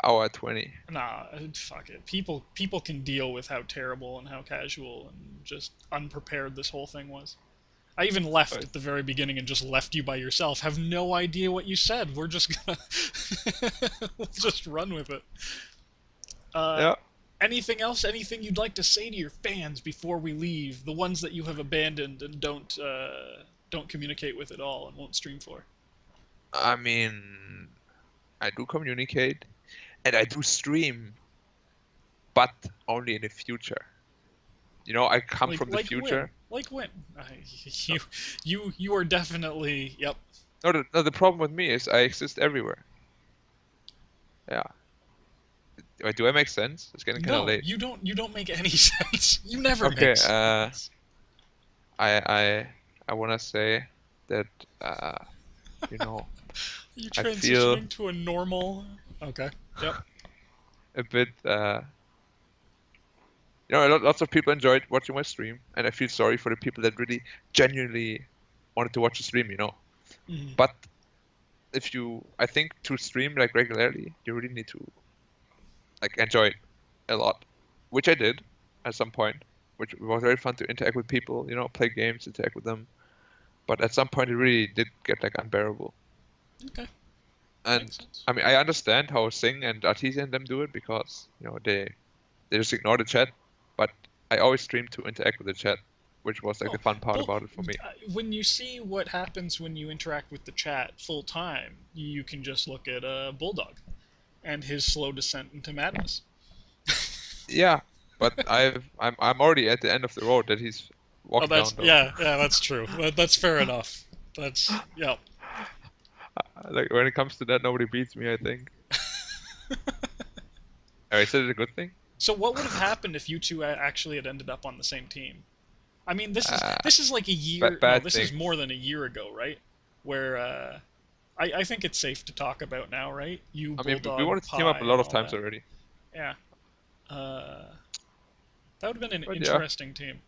Hour 20. Nah, fuck it. People can deal with how terrible and how casual and just unprepared this whole thing was. I even left Right. at the very beginning and just left you by yourself. Have no idea what you said. We're just gonna we'll just run with it. Uh, Yeah. Anything else? Anything you'd like to say to your fans before we leave? The ones that you have abandoned and don't communicate with at all and won't stream for. I mean, I do communicate and I do stream, but only in the future. You know, I come from the Like when? future. Like when? No, You are definitely yep. no, the problem with me is I exist everywhere. Yeah. Wait, do I make sense? It's getting kind of No, late. you don't make any sense. You never Okay. make sense. I I I wanna say that you know, You I feel transitioning to a normal. Okay. Yep. a bit lots of people enjoyed watching my stream, and I feel sorry for the people that really genuinely wanted to watch the stream, you know. Mhm. But I think to stream like regularly, you really need to like enjoy it a lot, which I did at some point, which was very fun to interact with people, you know, play games, interact with them. But at some point, it really did get like unbearable. Okay. And Makes sense. I mean, I understand how Sing and Artesia and them do it because you know they just ignore the chat. But I always stream to interact with the chat, which was like the Oh, fun part well, about it for me. when you see what happens when you interact with the chat full time, you can just look at Bulldog and his slow descent into madness. Yeah, but I'm already at the end of the road that he's Oh, walking that's down though. yeah, that's true. That's fair enough. That's yeah. Like when it comes to that, nobody beats me, I think. Is it a good thing? So what would have happened if you two actually had ended up on the same team? I mean, Uh, this is like a year. No, bad this is more things. than a year ago, right? Where I think it's safe to talk about now, right? You, I mean, we Bulldog, wanted to team up Pie, a lot and of all times that. already. Yeah. Uh, that would have been an But yeah, interesting team.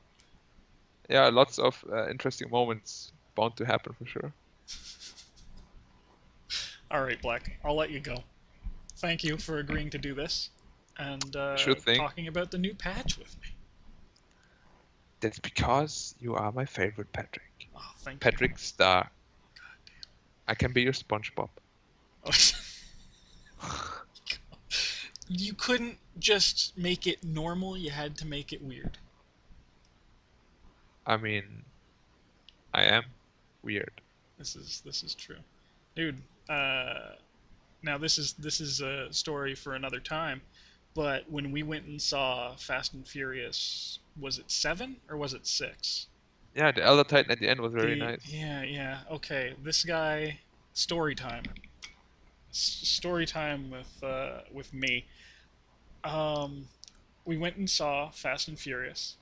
yeah, lots of interesting moments bound to happen for sure. All right, Black. I'll let you go. Thank you for agreeing to do this and Sure thing. talking about the new patch with me. That's because you are my favorite Patrick. Oh, thank you. Patrick Star. I can be your SpongeBob. You couldn't just make it normal. You had to make it weird. I mean, I am weird. This is true, dude. Now this is a story for another time. But when we went and saw Fast and Furious, was it 7 or was it 6? Yeah, the Elder Titan at the end was very The nice. yeah. Okay, this guy. Story time. Story time with me. Um, we went and saw Fast and Furious,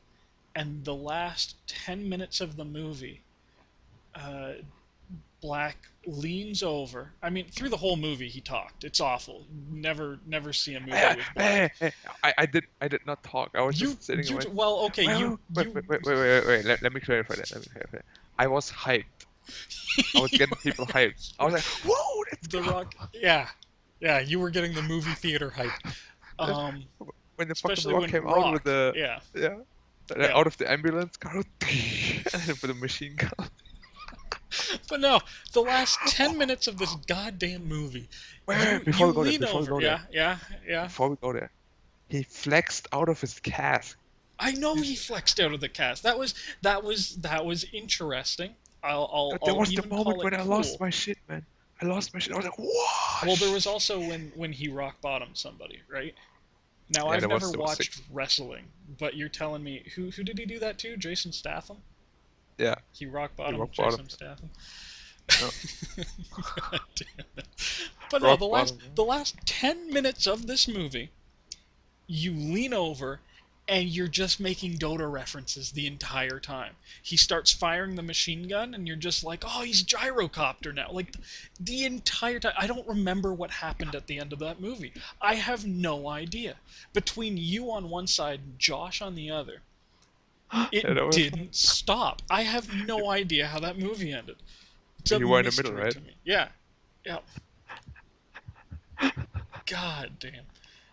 and the last 10 minutes of the movie, uh, Black leans over. I mean, through the whole movie he talked. It's awful. Never see a movie with Black. I did not talk. I was You just sitting and you went, well okay you wait. Let me clarify that. I was hyped. I was getting people hyped. I was like, whoa, let's The go. Rock, yeah, you were getting the movie theater hype. Um, When the fucking Especially rock when came out with Rock, the yeah, yeah, yeah. out of the ambulance car, and with the machine gun. But no, the last 10 minutes of this goddamn movie, Wait, you lean over, yeah. before we go there, he flexed out of his cask. I know You he flexed out of the cast. That was interesting. There I'll was the even moment call it when I lost cool. my shit, man. I lost my shit. I was like, what? Well, there was also when he rock bottomed somebody, right? Now Yeah, I've never there was sick. watched wrestling, but you're telling me who did he do that to? Jason Statham? Yeah, He rock he bottomed rock Jason bottomed. Statham. No, God damn it. But no, rock the last bottom. the last 10 minutes of this movie, you lean over and you're just making Dota references the entire time. He starts firing the machine gun, and you're just like, oh, he's gyrocopter now. Like, the entire time. I don't remember what happened at the end of that movie. I have no idea. Between you on one side and Josh on the other, Yeah, that it was didn't stop. I have no idea how that movie ended. It's a you were in the middle, mystery right? to me. Yeah. Yeah. God damn.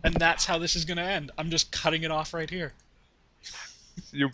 And that's how this is going to end. I'm just cutting it off right here. You